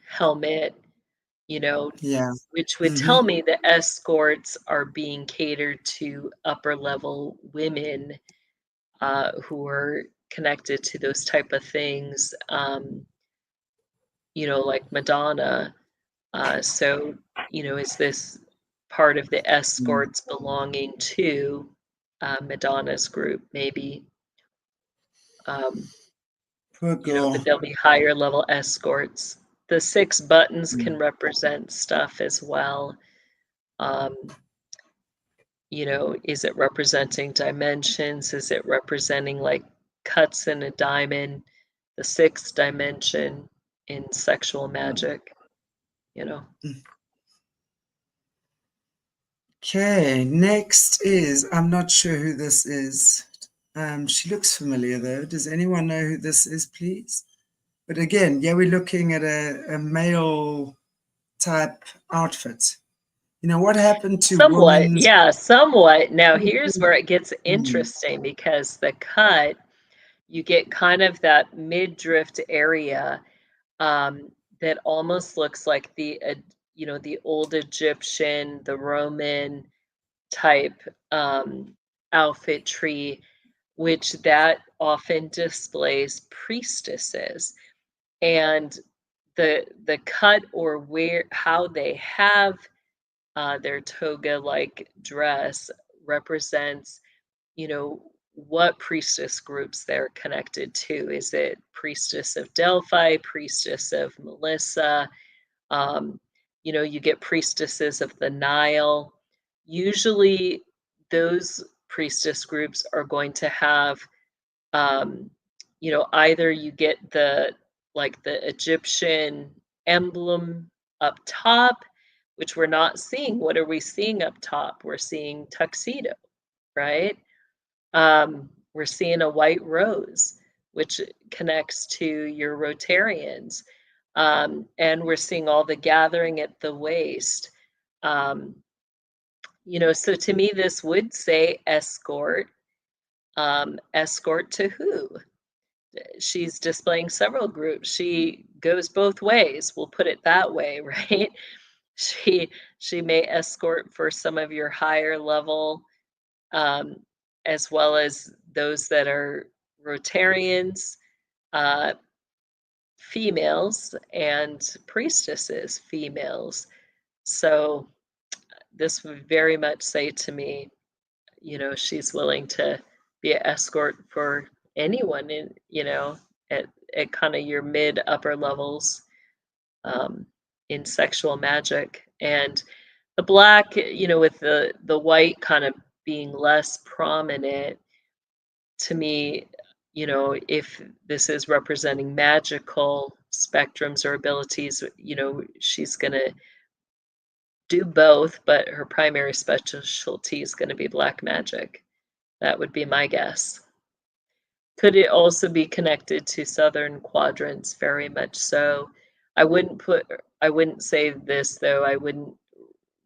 helmet, you know, Yeah. which would Mm-hmm. tell me the escorts are being catered to upper level women who are connected to those type of things, like Madonna. So, is this part of the Mm. escorts belonging to Madonna's group? Maybe, um, Poor but girl. there'll be higher level escorts. The six buttons Mm. can represent stuff as well. Um, is it representing dimensions? Is it representing like cuts in a diamond, the sixth dimension in sexual magic, you know? Okay, next is, I'm not sure who this is. She looks familiar though. Does anyone know who this is, please? But again, yeah, we're looking at a male type outfit. You know, what happened to Somewhat, women's? yeah, somewhat. Now here's where it gets Mm, interesting because the cut, you get kind of that mid-drift area that almost looks like the old Egyptian, the Roman type outfitry, which that often displays priestesses. And the cut or where how they have their toga-like dress represents, what priestess groups they're connected to. Is it priestess of Delphi, priestess of Melissa? Um, you get priestesses of the Nile. Usually, those priestess groups are going to have, um, either you get the Egyptian emblem up top, which we're not seeing. What are we seeing up top? We're seeing tuxedo, right? We're seeing a white rose, which connects to your Rotarians. And we're seeing all the gathering at the waist. Um, so to me, this would say escort. Escort to who? She's displaying several groups. She goes both ways. We'll put it that way, right? She may escort for some of your higher level, um, as well as those that are Rotarians, uh, females, and priestesses, females. So this would very much say to me, she's willing to be an escort for anyone at kind of your mid upper levels um, in sexual magic. And the black, with the white kind of being less prominent, to me, if this is representing magical spectrums or abilities, she's going to do both, but her primary specialty is going to be black magic. That would be my guess. Could it also be connected to southern quadrants? Very much so. I wouldn't say this though. I wouldn't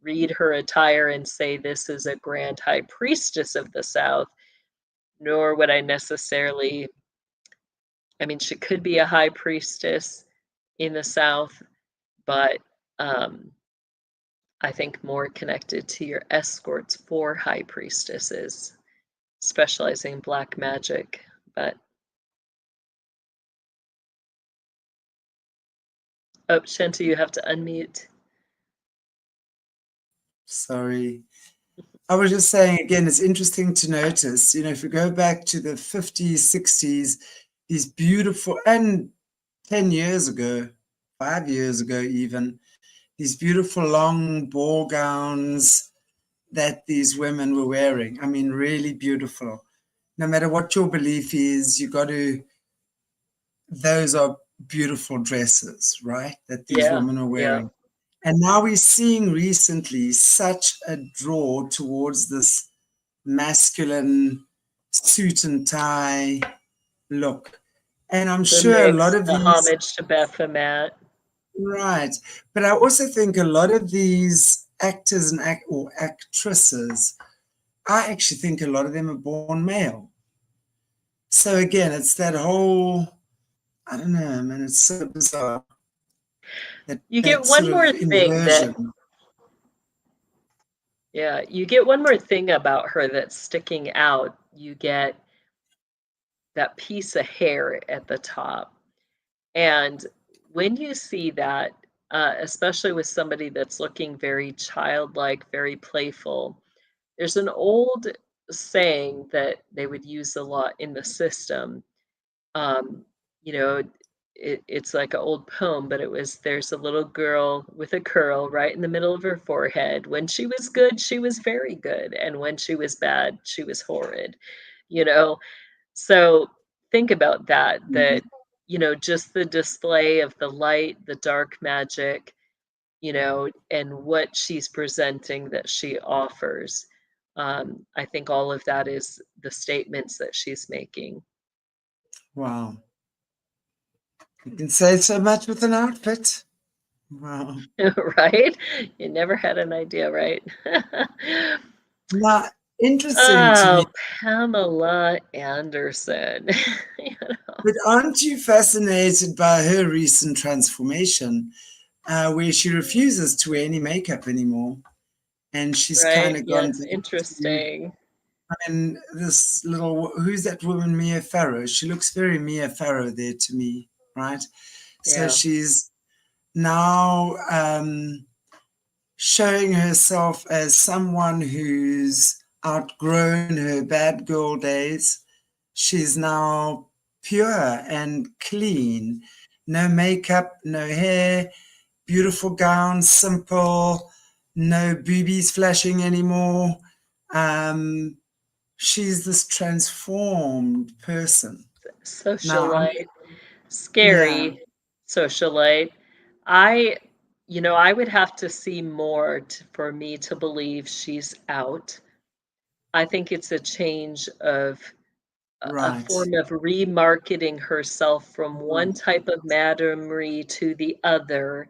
read her attire and say this is a grand high priestess of the South, nor would I necessarily, I mean, she could be a high priestess in the South, but I think more connected to your escorts for high priestesses, specializing in black magic. But oh, Shanta, you have to unmute. sorry. I was just saying again, it's interesting to notice, if we go back to the 50s, 60s, these beautiful, and 10 years ago, 5 years ago, even, these beautiful long ball gowns that these women were wearing. I mean, really beautiful. No matter what your belief is, those are beautiful dresses, right? That these Yeah, women are yeah. wearing. And now we're seeing recently such a draw towards this masculine suit and tie look. And I'm The sure a lot mix, of the these, homage to Baphomet. right. But I also think a lot of these actors and or actresses, I actually think a lot of them are born male. So again, it's that whole, I don't know, man, it's so bizarre. You That get sort one of more thing that, inversion. yeah, you get one more thing about her that's sticking out. You get that piece of hair at the top. And when you see that, especially with somebody that's looking very childlike, very playful, there's an old saying that they would use a lot in the system. Um, you know, it's like an old poem, but it was there's a little girl with a curl right in the middle of her forehead. When she was good, she was very good. And when she was bad, she was horrid, you know? So think about that, just the display of the light, the dark magic, and what she's presenting that she offers. I think all of that is the statements that she's making. Wow. You can say so much with an outfit. Wow. Right? You never had an idea, right? Now, interesting to me, Oh, Pamela Anderson. You know, but aren't you fascinated by her recent transformation, where she refuses to wear any makeup anymore? And she's kind right? of gone Yes, back to, interesting. and this little, who's that woman, Mia Farrow? She looks very Mia Farrow there to me, right? So Yeah. she's now showing herself as someone who's outgrown her bad girl days. She's now pure and clean. No makeup, no hair, beautiful gown, simple, no boobies flashing anymore. Um, she's this transformed person. Now, Socialite, yeah, scary socialite. I, I would have to see more for me to believe she's out. I think it's a change of a right, form of remarketing herself from one right, type of madamery to the other.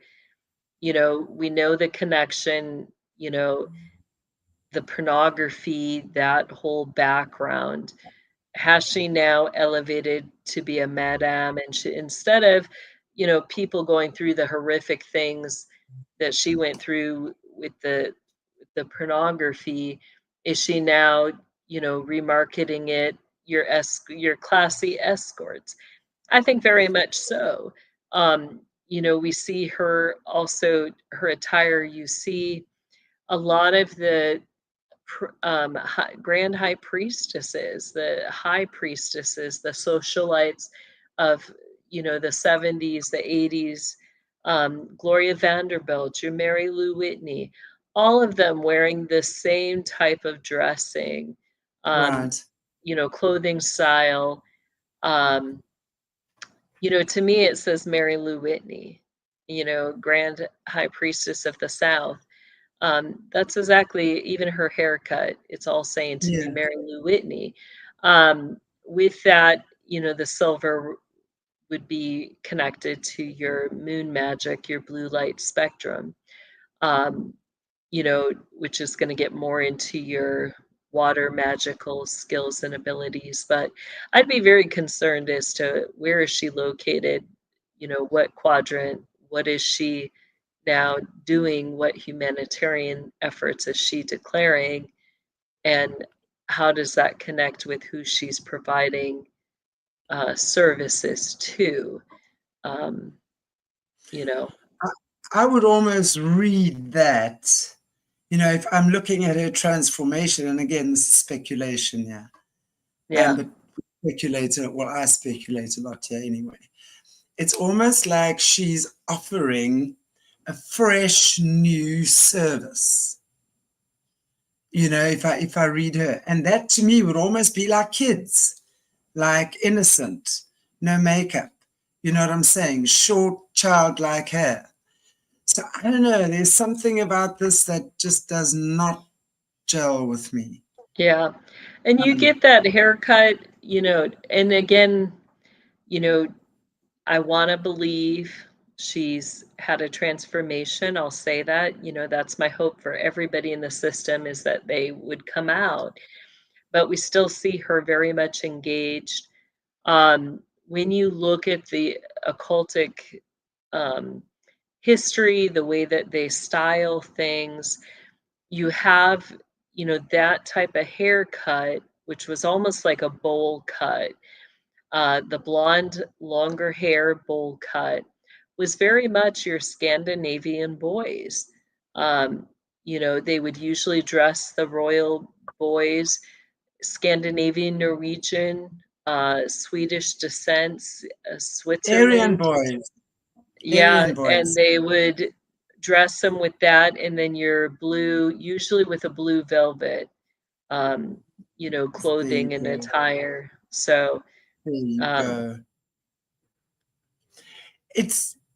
We know the connection, the pornography, that whole background. Has she now elevated to be a madame? And she, instead of, people going through the horrific things that she went through with the pornography, is she now, remarketing it, your classy escorts? I think very much so. We see her also, her attire, you see a lot of the grand high priestesses, the high priestesses, the socialites of, the 70s, the 80s, Gloria Vanderbilt, your Mary Lou Whitney, all of them wearing the same type of dressing, um, right. clothing style. Um, to me, it says Mary Lou Whitney, Grand High Priestess of the South. That's exactly, even her haircut, it's all saying to me Yeah, Mary Lou Whitney. With that, the silver would be connected to your moon magic, your blue light spectrum, um, which is going to get more into your water magical skills and abilities. But I'd be very concerned as to where is she located, what quadrant, what is she now doing, what humanitarian efforts is she declaring, and how does that connect with who she's providing services to? Um, you know, I, I would almost read that, if I'm looking at her transformation, and again, this is speculation, yeah. yeah, But I speculate a lot here anyway. It's almost like she's offering a fresh new service. If I read her, and that to me would almost be like kids, like innocent, no makeup. You know what I'm saying? Short, childlike hair. So I don't know. There's something about this that just does not gel with me. yeah. And you Um, get that haircut, and again, you know, I want to believe she's had a transformation. I'll say that, that's my hope for everybody in the system, is that they would come out, but we still see her very much engaged. When you look at the occultic um, history, the way that they style things, you have, that type of haircut, which was almost like a bowl cut. The blonde, longer hair bowl cut was very much your Scandinavian boys. They would usually dress the royal boys Scandinavian, Norwegian, Swedish descent, Aryan Switzerland. boys, Yeah, Aryan and boys. they would dress them with that, and then your blue, usually with a blue velvet, um, There you clothing and go. attire. So, There you um, go.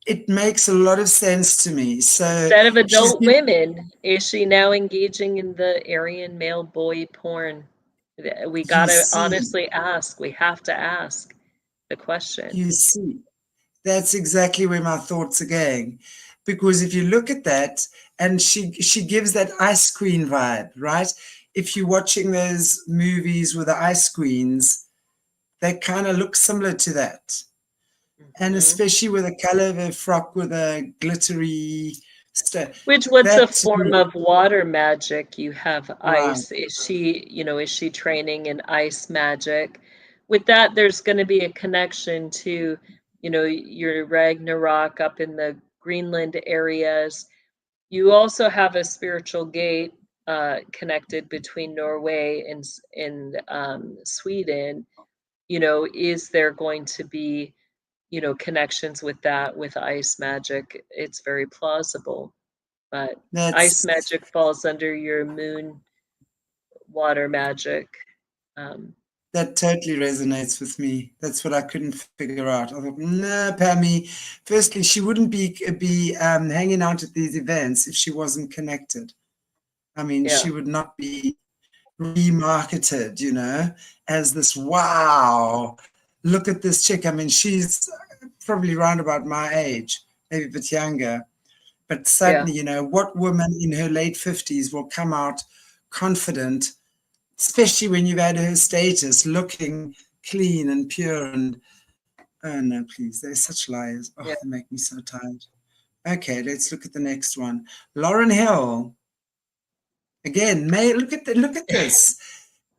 It makes a lot of sense to me. So instead of she's adult been, women, is she now engaging in the Aryan male boy porn? We you gotta see, honestly ask. We have to ask the question. you see. That's exactly where my thoughts are going. Because if you look at that, and she gives that ice queen vibe, right? If you're watching those movies with the ice queens, they kind of look similar to that. And Mhm. especially with the color of her frock with a glittery stuff. What's a That to form me, of water magic? You have right. ice. Is she training in ice magic? With that, there's going to be a connection to, your Ragnarok up in the Greenland areas. You also have a spiritual gate connected between Norway and Sweden. Is there going to be, connections with that with ice magic? It's very plausible. But ice That's magic falls under your moon water magic. Um, that totally resonates with me. That's what I couldn't figure out. I thought, no, Pammy. Firstly, she wouldn't be hanging out at these events if she wasn't connected. I mean, yeah, she would not be remarketed, as this wow. Look at this chick. I mean, she's probably around about my age, maybe a bit younger. But yeah, suddenly, what woman in her late 50s will come out confident, especially when you've had her status, looking clean and pure and oh no, please, they're such liars. Oh, yeah. they make me so tired. Okay, let's look at the next one. Lauren Hill. Again, male, look at this.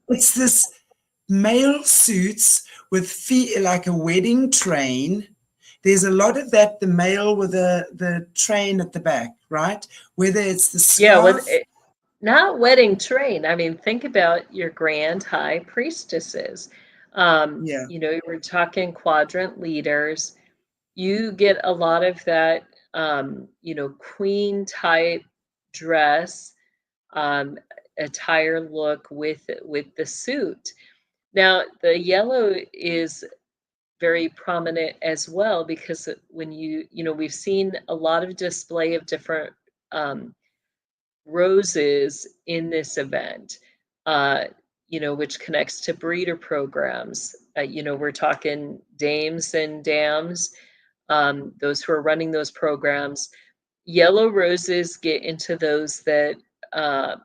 It's this male suits with feet like a wedding train. There's a lot of that, the male with the train at the back, right? Whether it's the Yeah, scarf. not wedding train. I mean, think about your grand high priestesses. Yeah. We're talking quadrant leaders. You get a lot of that, queen type dress, um, attire look with the suit. Now, the yellow is very prominent as well because when we've seen a lot of display of different um, roses in this event, uh, which connects to breeder programs. We're talking dames and dams, those who are running those programs. Yellow roses get into those that, uh,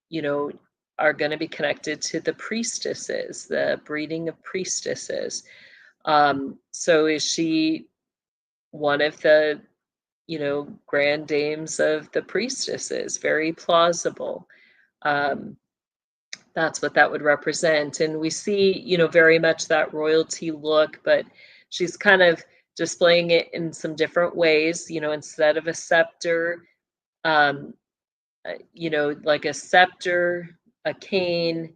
you know, are going to be connected to the priestesses, the breeding of priestesses. So is she one of the, grand dames of the priestesses? Very plausible. Um, that's what that would represent. And we see, very much that royalty look, but she's kind of displaying it in some different ways, instead of a scepter, um, like a scepter, a cane.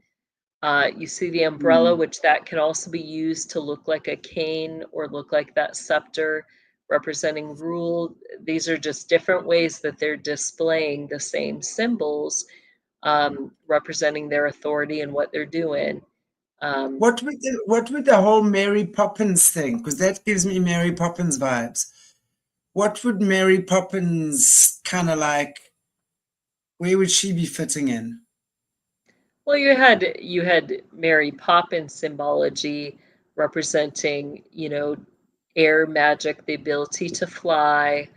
You see the umbrella, Mm. which that can also be used to look like a cane or look like that scepter representing rule. These are just different ways that they're displaying the same symbols, representing their authority and what they're doing. Um, What would the whole Mary Poppins thing? Because that gives me Mary Poppins vibes. What would Mary Poppins kind of like? Where would she be fitting in? well, you had Mary Poppins symbology representing, air magic, the ability to fly.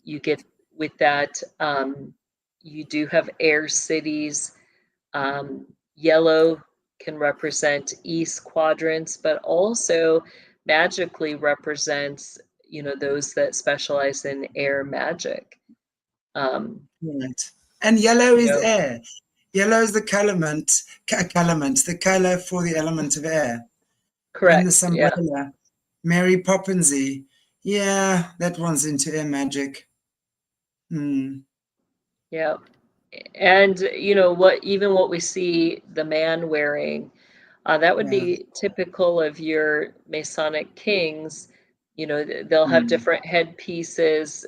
You get with that, you do have air cities. Yellow can represent east quadrants, but also magically represents, those that specialize in air magic. Um, Right. And yellow you is know, air. Yellow is the colorment, the color for the element of air. And this correct. Yeah. umbrella, Mary Poppinsy. Yeah, that one's into air magic. Hmm. Yeah. And what we see the man wearing, that would Yeah. be typical of your Masonic kings. They'll have Hmm. different headpieces.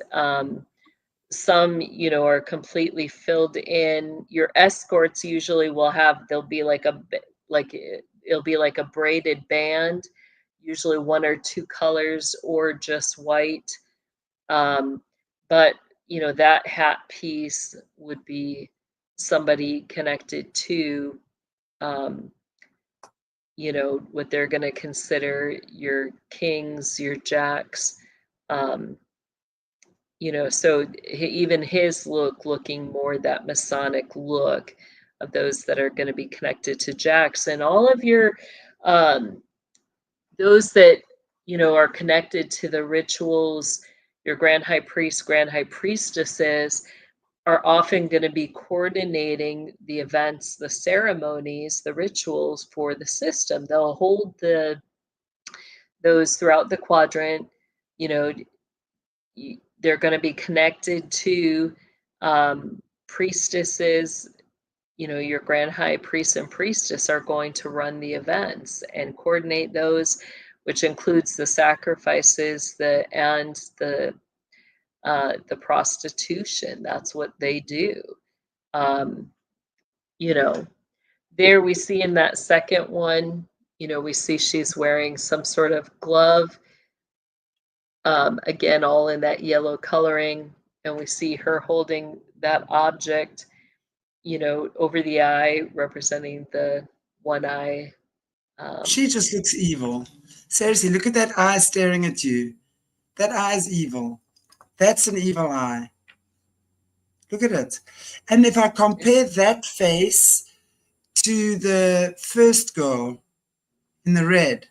Some, are completely filled in. Your escorts usually they'll be like it'll be like a braided band, usually one or two colors or just white. Um, but that hat piece would be somebody connected to, um, you know, what they're going to consider your kings, your jacks. You know, so even his looking more that Masonic look of those that are going to be connected to jacks, and all of your those that, you know, are connected to the rituals, your grand high priest, grand high priestesses are often going to be coordinating the events, the ceremonies, the rituals for the system. They'll hold those throughout the quadrant. You know, they're going to be connected to priestesses. You know, your grand high priest and priestess are going to run the events and coordinate those, which includes the sacrifices, and the prostitution. That's what they do. Um, you know, there we see in that second one, you know, we see she's wearing some sort of glove, again, all in that yellow coloring, and we see her holding that object, you know, over the eye, representing the one eye. She just looks evil. Seriously, look at that eye staring at you. That eye is evil. That's an evil eye. Look at it. And if I compare that face to the first girl in the red,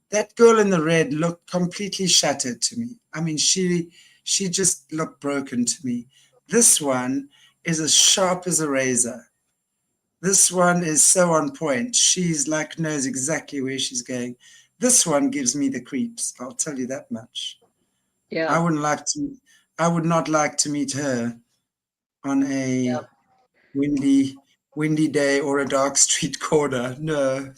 that girl in the red looked completely shattered to me. I mean, she just looked broken to me. This one is as sharp as a razor. This one is so on point. She's like knows exactly where she's going. This one gives me the creeps. I'll tell you that much. Yeah. I would not like to meet her on a windy day or a dark street corner. No.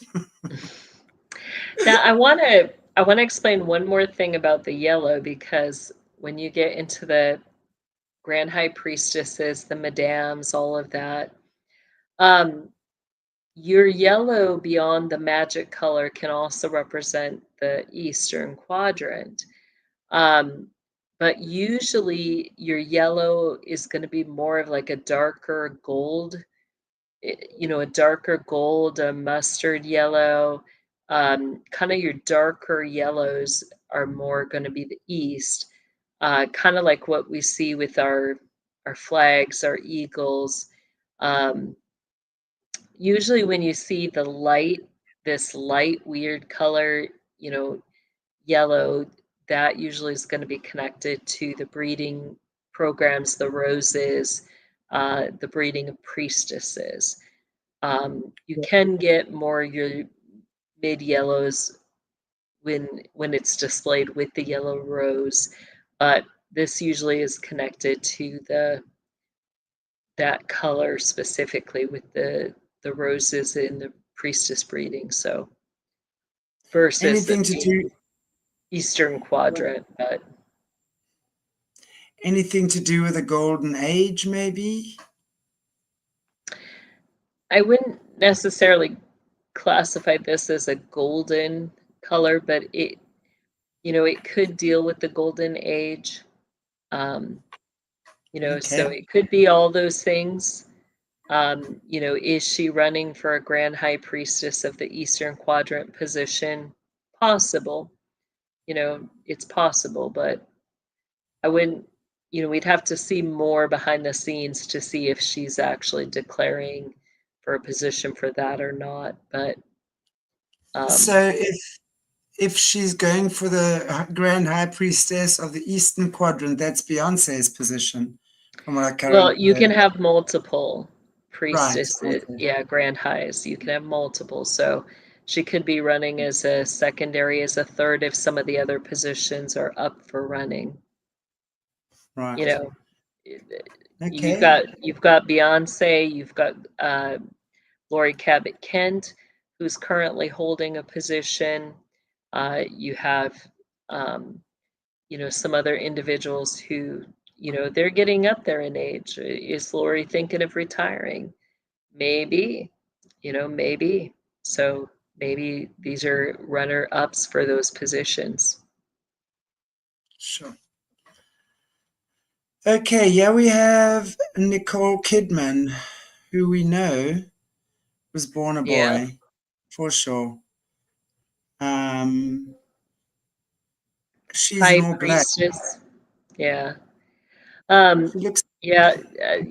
Now I want to explain one more thing about the yellow, because when you get into the grand high priestesses, the madams, all of that, your yellow beyond the magic color can also represent the Eastern quadrant. But usually your yellow is going to be more of like a darker gold, you know, a darker gold, a mustard yellow. Kind of your darker yellows are more going to be the East, kind of like what we see with our flags, our eagles. Um, Usually when you see this light weird color, you know, yellow, that usually is going to be connected to the breeding programs, the roses, the breeding of priestesses. You can get more your mid yellows when it's displayed with the yellow rose, but this usually is connected to that color specifically with the roses in the priestess breeding. So versus Anything it to being do Eastern quadrant, but anything to do with a golden age, maybe? I wouldn't necessarily classify this as a golden color, but it, you know, it could deal with the golden age. Um, you know, so Okay. it could be all those things. You know, is she running for a grand high priestess of the Eastern quadrant position? Possible. You know, it's possible, but I wouldn't, you know, we'd have to see more behind the scenes to see if she's actually declaring for a position for that or not. But um, So if she's going for the Grand High Priestess of the Eastern Quadrant, that's Beyonce's position, from what I well, currently you can heard. have multiple Right. priestesses, Okay. yeah, grand highs. You can have multiple. So she could be running as a secondary, as a third, if some of the other positions are up for running. You Right. know, Okay. you've got Beyonce, you've got Lori Cabot Kent, who's currently holding a position. You have, um, you know, some other individuals who, you know, they're getting up there in age. Is Lori thinking of retiring? Maybe, you know, maybe. So maybe these are runner ups for those positions. Sure. Okay. Yeah, we have Nicole Kidman, who we know was born a Yeah. boy, for sure. Um, she's in High all black. priestess. Yeah. Um, She looks, yeah,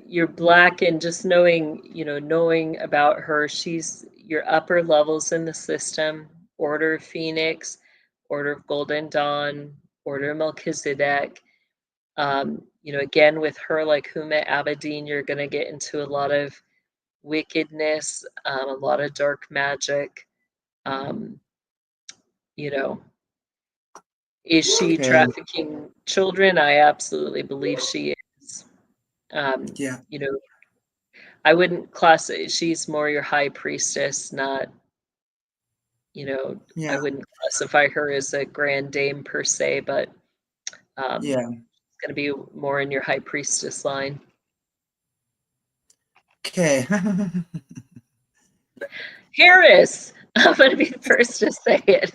you're black, and just knowing, knowing about her, she's your upper levels in the system: Order of Phoenix, Order of Golden Dawn, Order of Melchizedek. Again, with her, like Huma Abedin, you're going to get into a lot of wickedness, a lot of dark magic. Um, you know, is she okay, trafficking children? I absolutely believe she is. Um, yeah, you know, I wouldn't class it, she's more your high priestess, not, I yeah, wouldn't classify her as a grand dame per se, but yeah. it's going to be more in your high priestess line. Okay. Harris! I'm going to be the first to say it.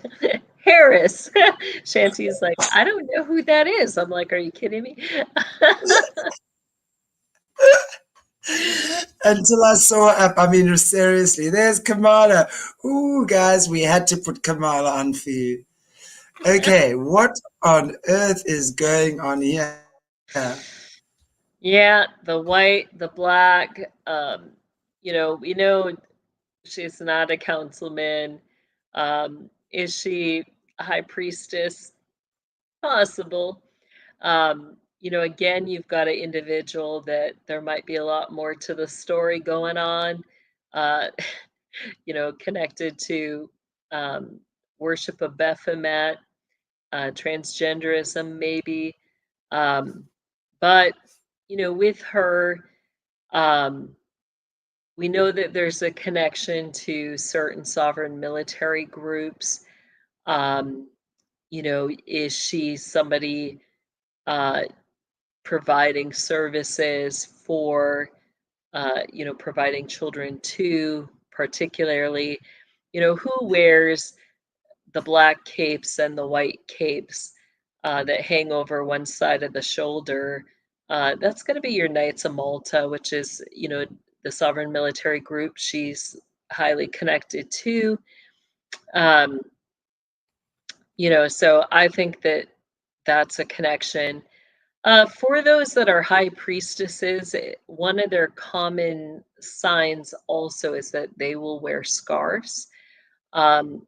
Harris. Shanti's like, I don't know who that is. I'm like, are you kidding me? Until I saw up, I mean, seriously, there's Kamala. Ooh, guys, we had to put Kamala on for you. Okay, what on earth is going on here? Yeah, the white, the black. We know she's not a councilman. Is she a high priestess? Possible. Again, you've got an individual that there might be a lot more to the story going on, uh, connected to um, worship of Baphomet, transgenderism, maybe. Um, but, with her, um, we know that there's a connection to certain sovereign military groups. Um, is she somebody uh, providing services for, providing children to, particularly, who wears the black capes and the white capes that hang over one side of the shoulder? That's going to be your Knights of Malta, which is, the sovereign military group she's highly connected to. Um, so I think that that's a connection. For those that are high priestesses, one of their common signs also is that they will wear scarves.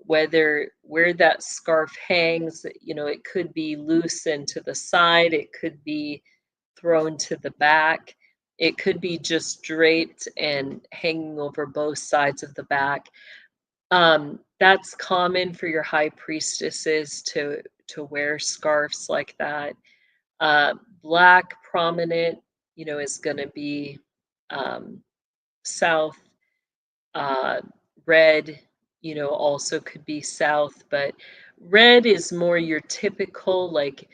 Whether where that scarf hangs, it could be loosened to the side, it could be thrown to the back, it could be just draped and hanging over both sides of the back. That's common for your high priestesses to wear scarves like that. Black prominent, is going to be um, south. Uh, Red, also could be south, but red is more your typical, like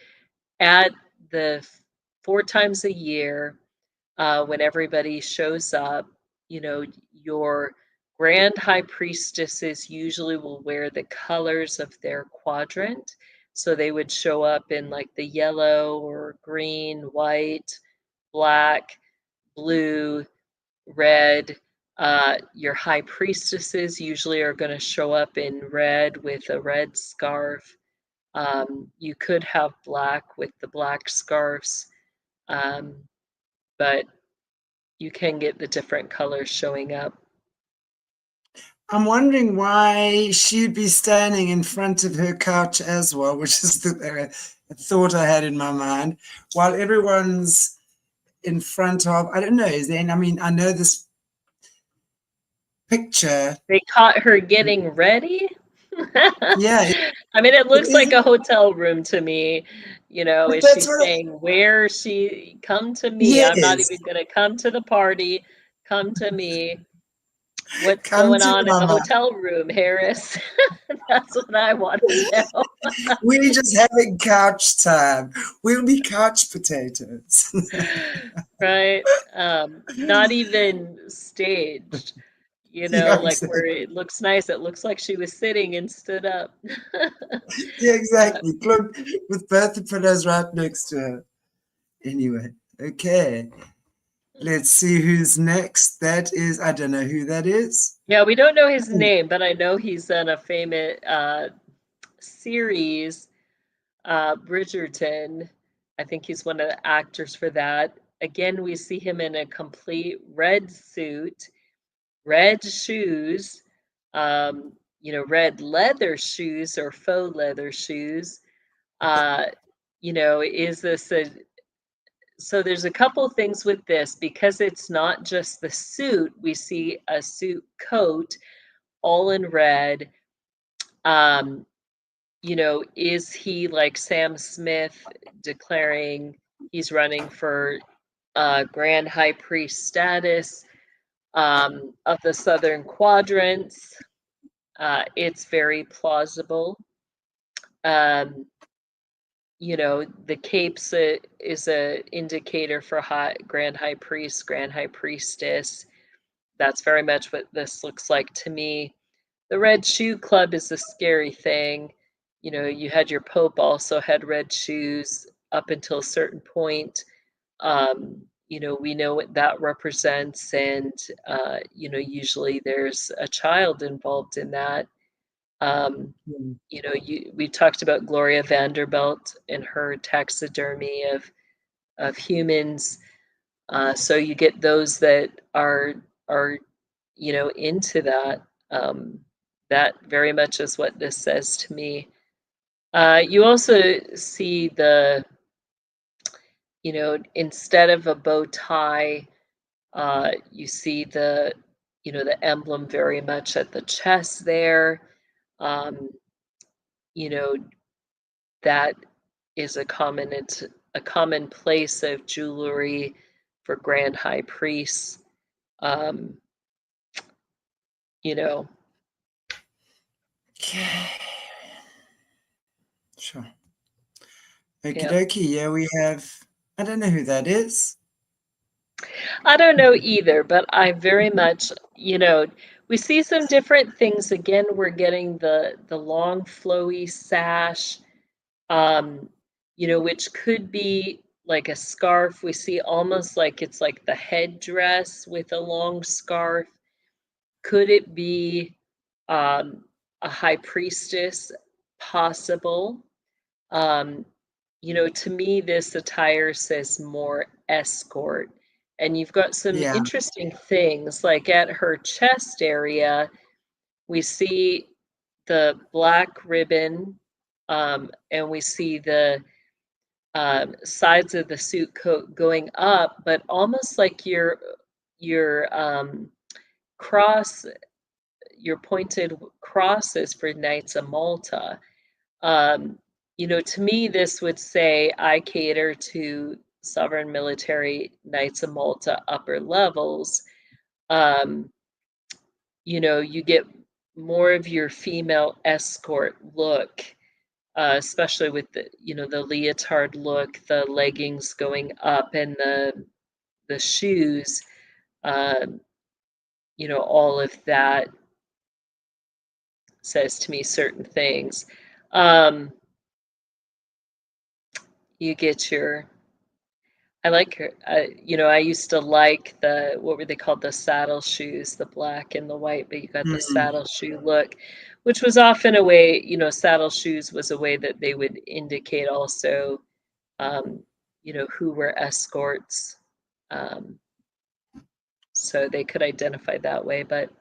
at the 4 times a year, when everybody shows up, your grand high priestesses usually will wear the colors of their quadrant. So they would show up in like the yellow or green, white, black, blue, red. Your high priestesses usually are going to show up in red with a red scarf. You could have black with the black scarves, um, but you can get the different colors showing up. I'm wondering why she'd be standing in front of her couch as well, which is the thought I had in my mind, while everyone's in front of, I don't know, I mean, I know this picture. They caught her getting ready. Yeah, I mean, it it looks like is. a hotel room to me. But Is she that's what, saying, where she come to me? I'm not yes, even going to come to the party. Come to me. What's come going to on in the mama. hotel room, Harris? That's what I want to know. We're just having couch time. We'll be couch potatoes. Right? Not even staged, Yeah, like where exactly. it looks nice. It looks like she was sitting and stood up. Yeah, Uh, exactly. Look, with both the pillows right next to her. Anyway, okay. Let's see who's next. That is, I don't know who that is. yeah, we don't know his name, but I know he's on a famous. series, Bridgerton. I think he's one of the actors for that. Again, we see him in a complete red suit, red shoes, red leather shoes or faux leather shoes. Uh, is this a so there's a couple things with this because it's not just the suit. We see a suit coat all in red. Um, is he like Sam Smith declaring he's running for Grand High Priest status of the Southern Quadrants? It's very plausible. Um, the capes is a indicator for Grand High Priest, Grand High Priestess. That's very much what this looks like to me. The Red Shoe Club is a scary thing. You had your Pope also had red shoes up until a certain point. We know what that represents, and usually there's a child involved in that. We talked about Gloria Vanderbilt and her taxidermy of humans. So you get those that are into that. That very much is what this says to me. You also see instead of a bow tie, you see the emblem very much at the chest there. Um, you know, that is it's a common place of jewelry for grand high priests. Um, you know, Okay. Sure. Okie yeah. dokie. Yeah, we have, I don't know who that is. I don't know either, but I very much, we see some different things. Again, we're getting the long flowy sash, um, which could be like a scarf. We see almost like it's like the headdress with a long scarf. Could it be a high priestess? Possible. Um, to me, this attire says more escort. And you've got some Yeah. interesting things, like at her chest area, we see the black ribbon, and we see the sides of the suit coat going up, but almost like your cross, your pointed crosses for Knights of Malta. Um, to me, this would say I cater to sovereign military Knights of Malta upper levels. Um, you get more of your female escort look, especially with the leotard look, the leggings going up, and the shoes. Um, all of that says to me certain things. You get I like her. I used to like what were they called? The saddle shoes, the black and the white, but you got the Mm, saddle shoe look, which was often a way, saddle shoes was a way that they would indicate also, um, who were escorts. Um, so they could identify that way. But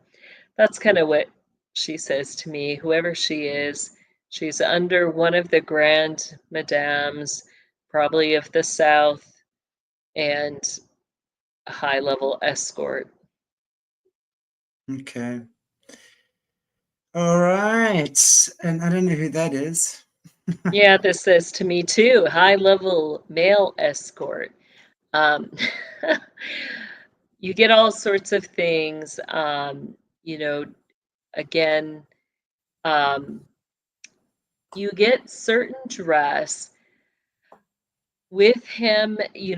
that's kind of what she says to me. Whoever she is, she's under one of the grand madames, probably of the South, and a high level escort. okay. All right. And I don't know who that is. Yeah, this says to me too, high level male escort. Um, you get all sorts of things. Again, um, you get certain dress with him. You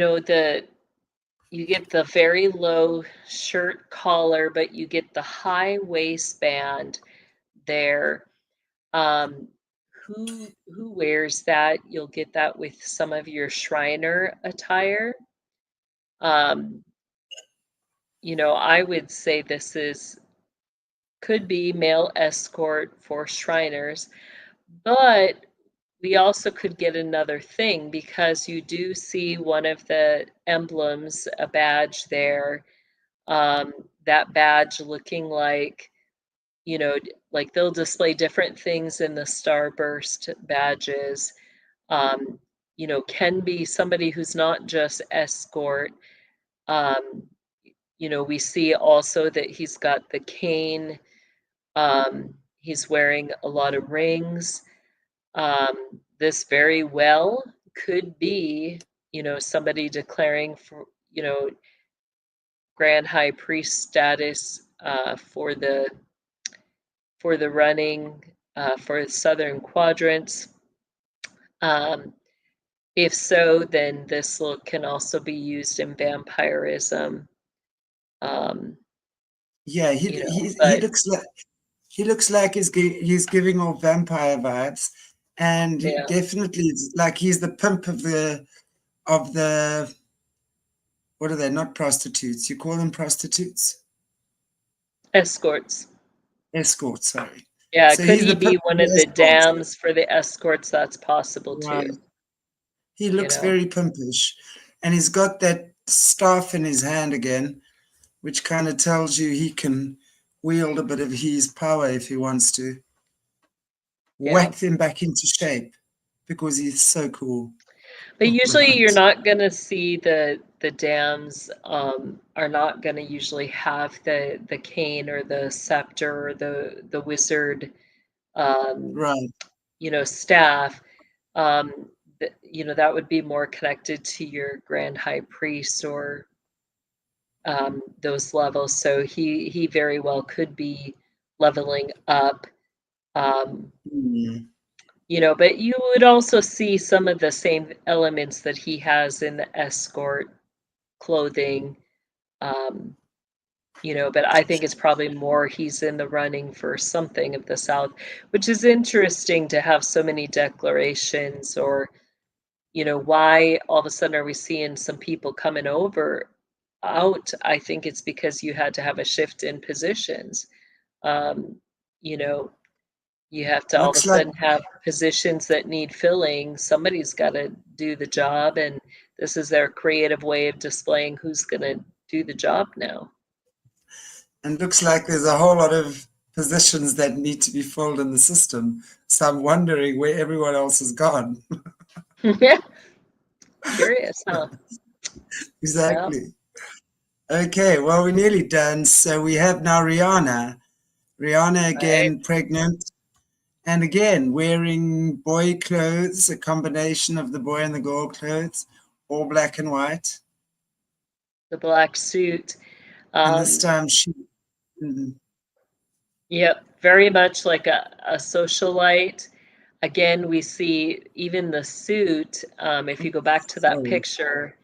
get the very low shirt collar, but you get the high waistband there. Um, who wears that? You'll get that with some of your Shriner attire. Um, I would say this could be male escort for Shriners, But we also could get another thing, because you do see one of the emblems, a badge there, that badge looking like, like they'll display different things in the starburst badges, um, can be somebody who's not just escort. Um, we see also that he's got the cane. He's wearing a lot of rings. This very well could be, somebody declaring for, Grand High Priest status for the running for the Southern Quadrants. If so, then this look can also be used in vampirism. Yeah, But he looks like he's giving off vampire vibes, and yeah, definitely it's like he's the pimp of the what are they? Not prostitutes. You call them prostitutes? escorts. Escorts. Sorry. Yeah, So could he's he the be pimp of one of the the escorts. dams for the escorts? That's possible too, Right. He you looks know. very pimpish, and he's got that staff in his hand again, which kind of tells you he can wield a bit of his power if he wants to. Yeah. Whack them back into shape because he's so cool. But All usually you're right. not gonna see the dams are not gonna usually have the cane or the scepter or the wizard um, Right. staff. That would be more connected to your grand high priest or those levels. So he very well could be leveling up. Um, Mm. but you would also see some of the same elements that he has in the escort clothing. Um, but I think it's probably more he's in the running for something of the South, which is interesting to have so many declarations, or why all of a sudden are we seeing some people coming over out? I think it's because you had to have a shift in positions. Um, you know, you have to all of a Looks like sudden have positions that need filling. Somebody's got to do the job, and this is their creative way of displaying who's going to do the job now. and looks like there's a whole lot of positions that need to be filled in the system. So I'm wondering where everyone else has gone. Yeah, curious, huh? Yeah, Exactly. Okay, well, we're nearly done. So we have now Rihanna. Rihanna right. again, pregnant, and again wearing boy clothes, a combination of the boy and the girl clothes, all black and white. The black suit. And this Um, time she, mm, yep, very much like a socialite. Again, we see even the suit. If you go back to that sorry, picture,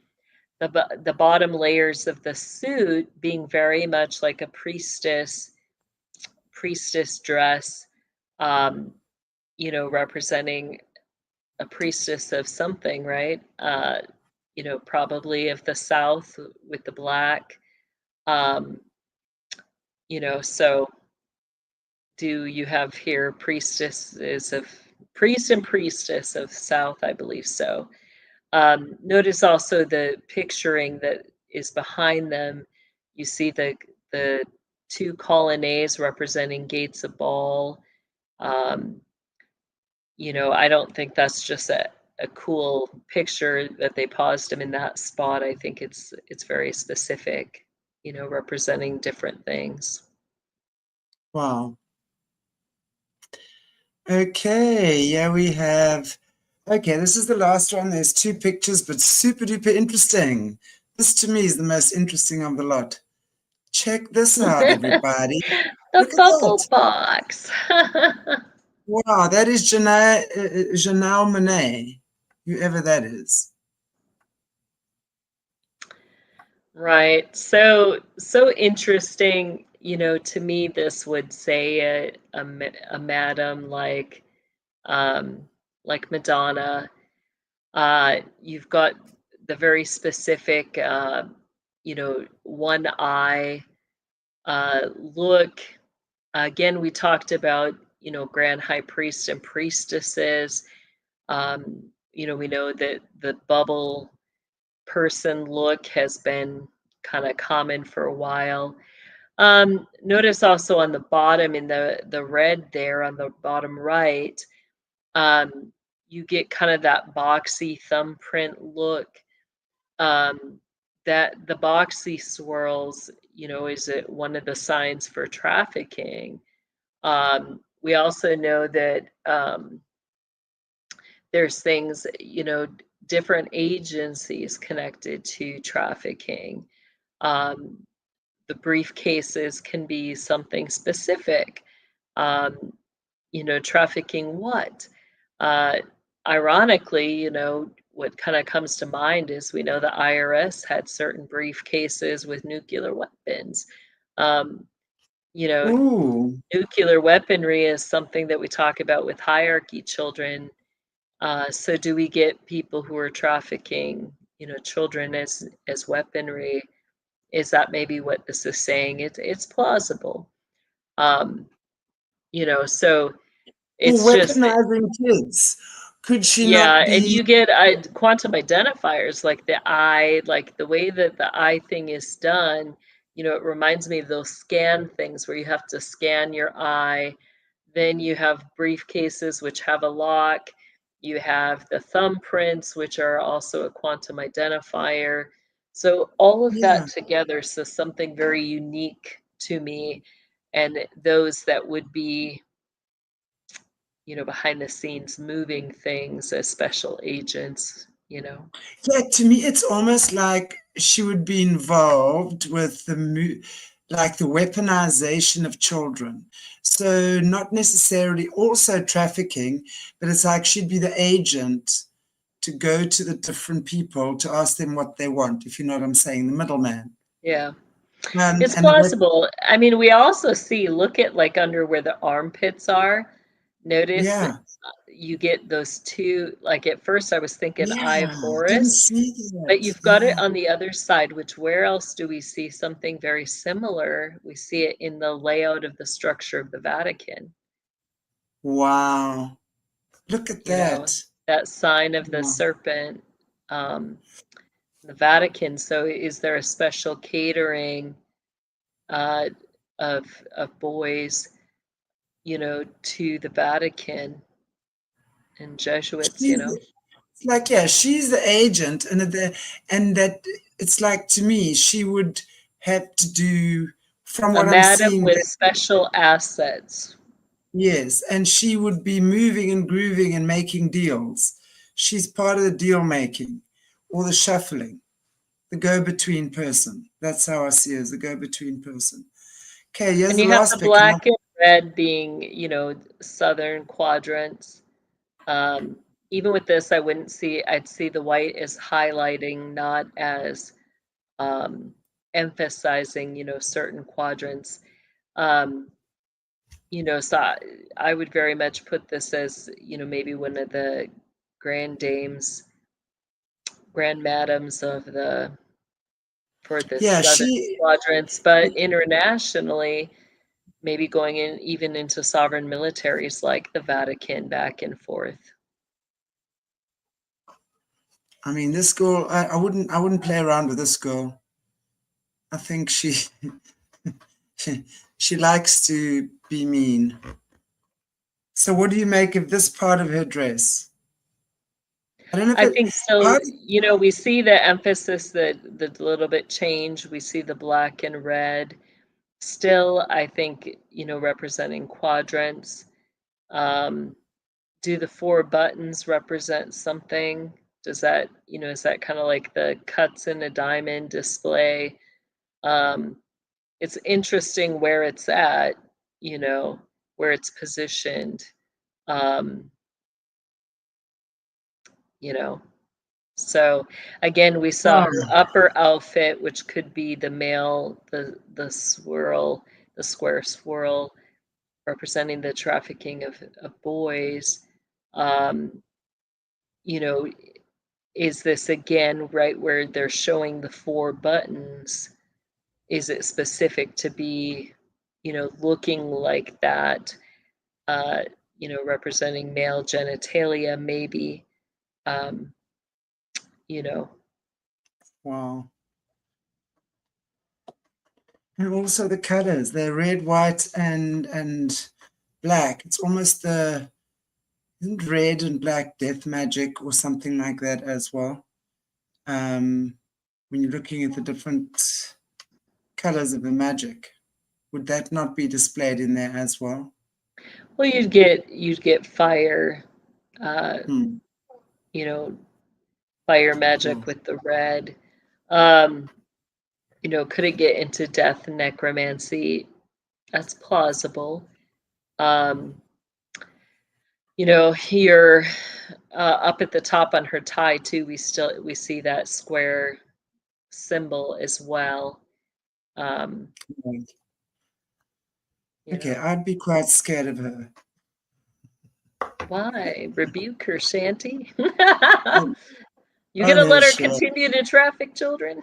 the bottom layers of the suit being very much like a priestess dress, um, representing a priestess of something, right? Probably of the South with the black. Um, so do you have here priestesses of priest and priestess of South? I believe so. Notice also the picturing that is behind them. You see the two colonnades representing gates of Baal. Um, I don't think that's just a cool picture that they paused him in that spot. I think it's very specific, representing different things. wow. Okay, yeah, we have. Okay, this is the last one. There's two pictures, but super duper interesting. This to me is the most interesting of the lot. Check this out, everybody. The Look at bubble that. box. Wow, that is Janelle Monáe, whoever that is. Right. So interesting. To me, this would say a madam um, like Madonna. You've got the very specific, one eye look. Again, we talked about, grand high priest and priestesses. We know that the bubble person look has been kind of common for a while. Notice also on the bottom in the red there on the bottom right, you get kind of that boxy thumbprint look. That the boxy swirls, is it one of the signs for trafficking? We also know that there's things, different agencies connected to trafficking. The briefcases can be something specific. Trafficking what? Uh, Ironically, what kind of comes to mind is we know the IRS had certain briefcases with nuclear weapons. Um, you know, Ooh, Nuclear weaponry is something that we talk about with hierarchy children. So do we get people who are trafficking, children as weaponry? Is that maybe what this is saying? It's plausible. Um, so or it's just weaponizing kids. Could she yeah, not and be? you get quantum identifiers like the eye, like the way that the eye thing is done. It reminds me of those scan things where you have to scan your eye. Then you have briefcases which have a lock. You have the thumbprints, which are also a quantum identifier. So all of Yeah, that together says something very unique to me, and those that would be behind the scenes moving things as special agents. yeah. To me, it's almost like she would be involved with like the weaponization of children. So not necessarily also trafficking, but it's like she'd be the agent to go to the different people to ask them what they want, if you know what I'm saying, the middleman. Yeah, And it's and the wep- plausible. I mean, we also see, look at like under where the armpits are. Notice yeah, you get those two, like at first I was thinking Eye of yeah, didn't Horus, see but that. you've got it Yeah. on the other side, which where else do we see something very similar? We see it in the layout of the structure of the Vatican, Wow. Look at you know, that. that sign of the Wow. serpent, the Vatican. So is there a special catering uh, of boys, to the Vatican and Jesuits, She's like, yeah, she's the agent, and that it's like to me, she would have to do, from a what I'm madam seeing, with that special assets. yes, and she would be moving and grooving and making deals. She's part of the deal making or the shuffling, the go-between person. That's how I see her, as the go-between person. Okay, here's And the you have the last pick. black and red being, southern quadrants. Even with this, I'd see the white as highlighting, not as emphasizing, certain quadrants. Um, so I would very much put this as, maybe one of the grand dames, grand madams of for the Yeah, southern she. quadrants, but internationally, maybe going in even into sovereign militaries like the Vatican back and forth. I mean, this girl. I wouldn't play around with this girl. I think she, she likes to be mean. So, what do you make of this part of her dress? I don't know if I it. think so, How, we see the emphasis, that the little bit change. We see the black and red. Still, I think, representing quadrants. Um, do the four buttons represent something? Does that, is that kind of like the cuts in a diamond display? Um, it's interesting where it's at, where it's positioned. Um, you know, so again, we saw wow. her upper outfit, which could be the male, the swirl, the square swirl, representing the trafficking of boys. Um, you know, is this again right where they're showing the four buttons? Is it specific to be, looking like that? you know, representing male genitalia, maybe, you know. Wow. And also the colors, they're red, white, and black. It's almost isn't red and black death magic or something like that as well? When you're looking at the different colors of the magic, would that not be displayed in there as well? Well, you'd get fire, Hmm. you know, fire magic Cool. with the red. Um, you know, could it get into death and necromancy? That's plausible. Um, you know, here up at the top on her tie too, we see that square symbol as well. Um, Right. you Okay, know, I'd be quite scared of her. why? Rebuke her, Shanty? Oh, You oh gonna no, let her sure. continue to traffic children?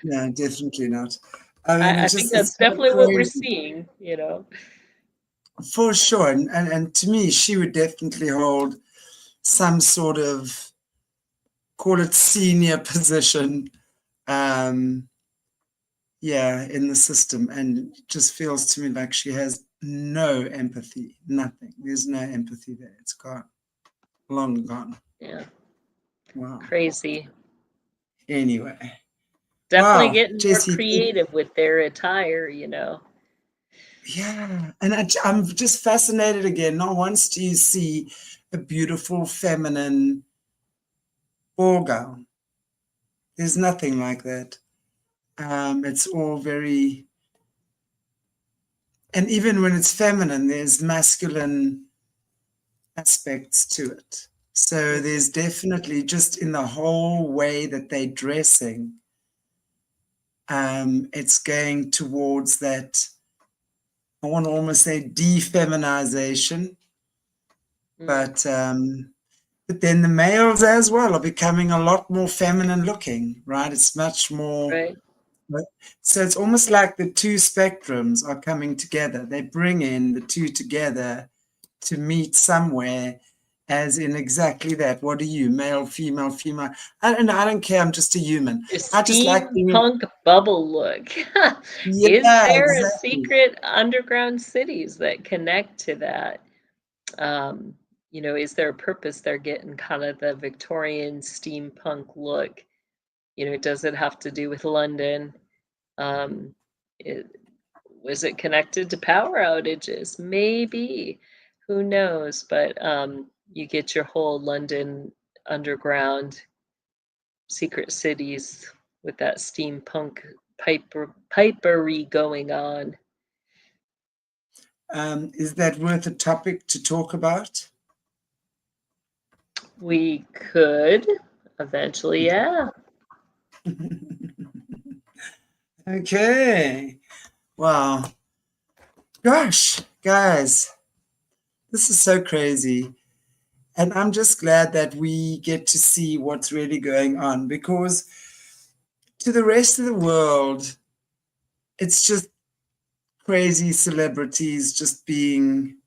No, definitely not. I mean, I it's think just, it's that's so definitely what we're crazy. seeing, you know. For sure. And to me, she would definitely hold some sort of, call it senior position, um, yeah, in the system. And it just feels to me like she has no empathy, nothing. There's no empathy there. It's gone, long gone. Yeah, Wow. crazy. Anyway, Definitely wow, getting more Jesse, creative with their attire, you know. yeah. And I'm just fascinated again. Not once do you see a beautiful feminine ball gown. There's nothing like that. It's all very, and even when it's feminine, there's masculine aspects to it. So Mhm. there's definitely just in the whole way that they're dressing, it's going towards that, I want to almost say defeminization, Mm, but then the males as well are becoming a lot more feminine looking, right? It's much more. right. Right. So it's almost like the two spectrums are coming together. They bring in the two together to meet somewhere, as in exactly that. What are you, male, female, female? I don't care. I'm just a human. The I just like being, steampunk bubble look. Is yeah, there a exactly. secret underground cities that connect to that? Um, you know, is there a purpose they're getting kind of the Victorian steampunk look? You know, does it have to do with London? Um, it, was it connected to power outages? Maybe. Who knows? But you get your whole London underground secret cities with that steampunk pipery going on. Is that worth a topic to talk about? We could eventually, yeah. Okay. Wow. Gosh, guys, this is so crazy. And I'm just glad that we get to see what's really going on, because to the rest of the world, it's just crazy celebrities just being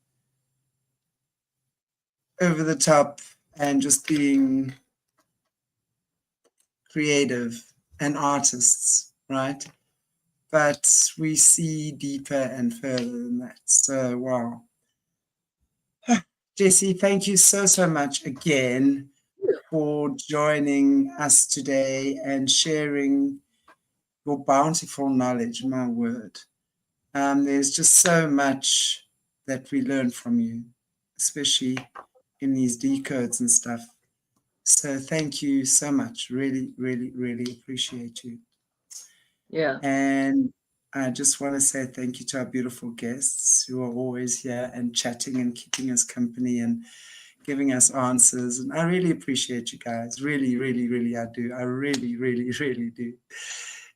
over the top and just being creative and artists, right? But we see deeper and further than that. So, wow. Jesse, thank you so, so much again for joining us today and sharing your bountiful knowledge, my word. There's just so much that we learn from you, especially in these decodes and stuff. So thank you so much. Really, really, really appreciate you. Yeah. And I just want to say thank you to our beautiful guests who are always here and chatting and keeping us company and giving us answers. And I really appreciate you guys. Really, really, really, I do. I really, really, really do.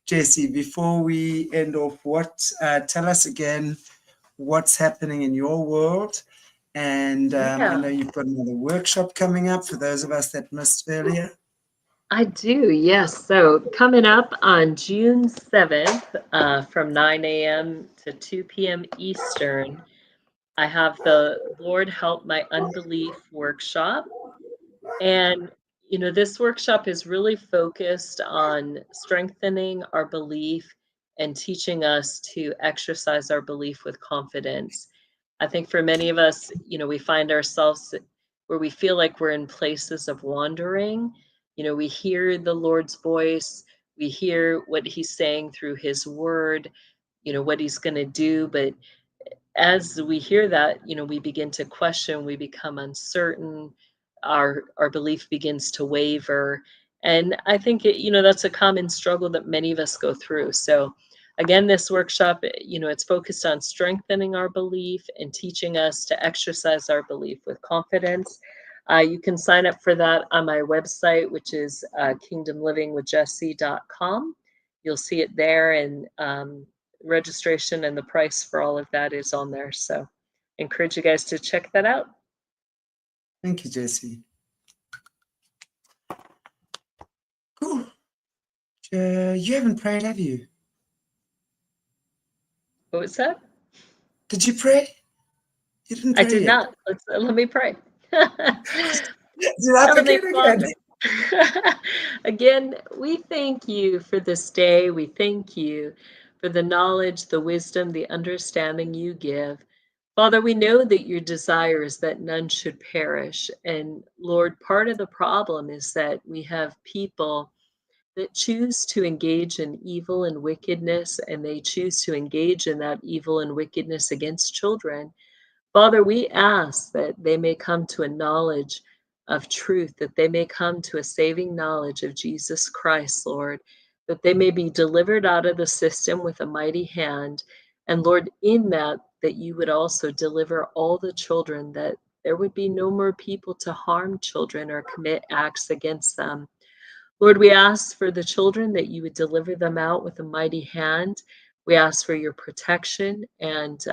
Jesse, before we end off, tell us again what's happening in your world. And I know Yeah. you've got another workshop coming up for those of us that missed earlier. I do, yes. So coming up on June 7th from 9 a.m. to 2 p.m. Eastern, I have the Lord Help My Unbelief workshop. And, this workshop is really focused on strengthening our belief and teaching us to exercise our belief with confidence. I think for many of us, we find ourselves where we feel like we're in places of wandering. We hear the Lord's voice, we hear what he's saying through his word, what he's going to do, but as we hear that, we begin to question, we become uncertain, our belief begins to waver. And I think that's a common struggle that many of us go through. So again, this workshop, it's focused on strengthening our belief and teaching us to exercise our belief with confidence. You can sign up for that on my website, which is kingdomlivingwithjessie.com. You'll see it there, and registration and the price for all of that is on there. So I encourage you guys to check that out. Thank you, Jessie. Cool. You haven't prayed, have you? What was that? Did you pray? You didn't pray I did yet. not. Let me pray. Did I Heavenly forget Father, again? again, we thank you for this day. We thank you for the knowledge, the wisdom, the understanding you give. Father, we know that your desire is that none should perish. And Lord, part of the problem is that we have people that choose to engage in evil and wickedness, and they choose to engage in that evil and wickedness against children. Father, we ask that they may come to a knowledge of truth, that they may come to a saving knowledge of Jesus Christ, Lord, that they may be delivered out of the system with a mighty hand. And Lord, in that, that you would also deliver all the children, that there would be no more people to harm children or commit acts against them. Lord, we ask for the children that you would deliver them out with a mighty hand. We ask for your protection, and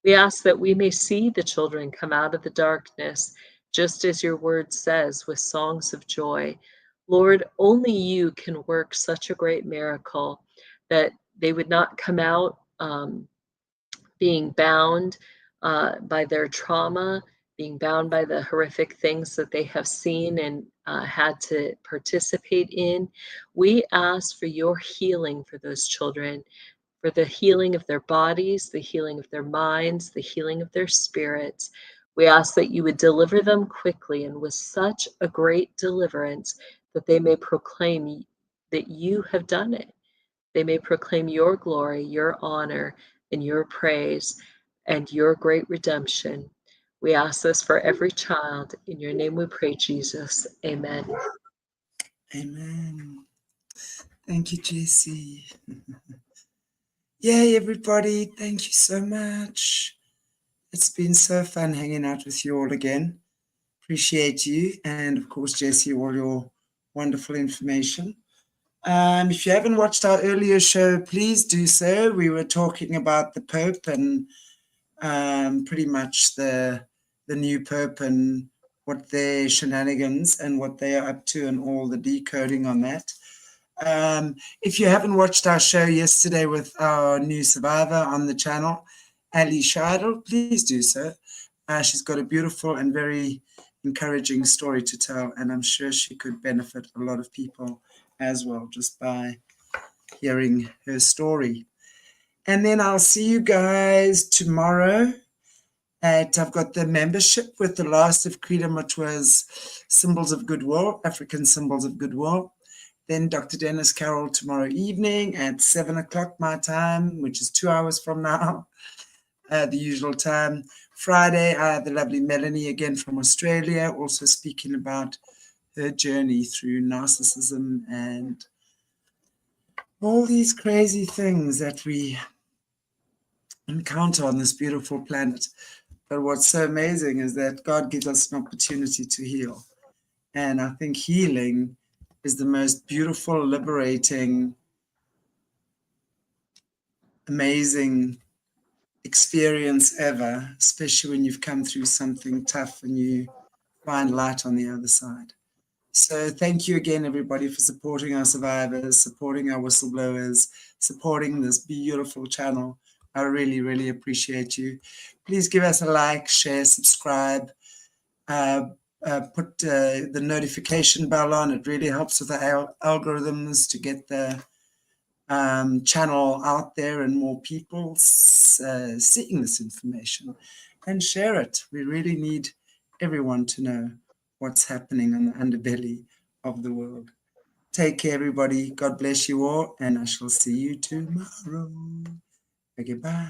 we ask that we may see the children come out of the darkness, just as your word says, with songs of joy. Lord, only you can work such a great miracle that they would not come out being bound by their trauma, being bound by the horrific things that they have seen and had to participate in. We ask for your healing for those children, for the healing of their bodies, the healing of their minds, the healing of their spirits. We ask that you would deliver them quickly and with such a great deliverance that they may proclaim that you have done it. They may proclaim your glory, your honor, and your praise, and your great redemption. We ask this for every child. In your name we pray, Jesus. Amen. Amen. Thank you, Jessie. Yay, everybody. Thank you so much. It's been so fun hanging out with you all again. Appreciate you. And of course, Jessie, all your wonderful information. If you haven't watched our earlier show, please do so. We were talking about the Pope and pretty much the new Pope and what their shenanigans and what they are up to and all the decoding on that. If you haven't watched our show yesterday with our new survivor on the channel, Ali Shadel, please do so. She's got a beautiful and very encouraging story to tell, and I'm sure she could benefit a lot of people as well just by hearing her story. And then I'll see you guys tomorrow I've got the membership with the last of Creedom, which was Symbols of Goodwill, African Symbols of Goodwill. Then Dr. Dennis Carroll tomorrow evening at 7 o'clock my time, which is 2 hours from now, the usual time. Friday, the lovely Melanie again from Australia, also speaking about her journey through narcissism and all these crazy things that we encounter on this beautiful planet. But what's so amazing is that God gives us an opportunity to heal. And I think healing is the most beautiful, liberating, amazing experience ever, especially when you've come through something tough and you find light on the other side. So thank you again, everybody, for supporting our survivors, supporting our whistleblowers, supporting this beautiful channel I really, really appreciate you. Please give us a like, share, subscribe, put the notification bell on. It really helps with the algorithms to get the channel out there and more people seeing this information, and share it. We really need everyone to know what's happening in the underbelly of the world. Take care, everybody. God bless you all, and I shall see you tomorrow. Okay, bye.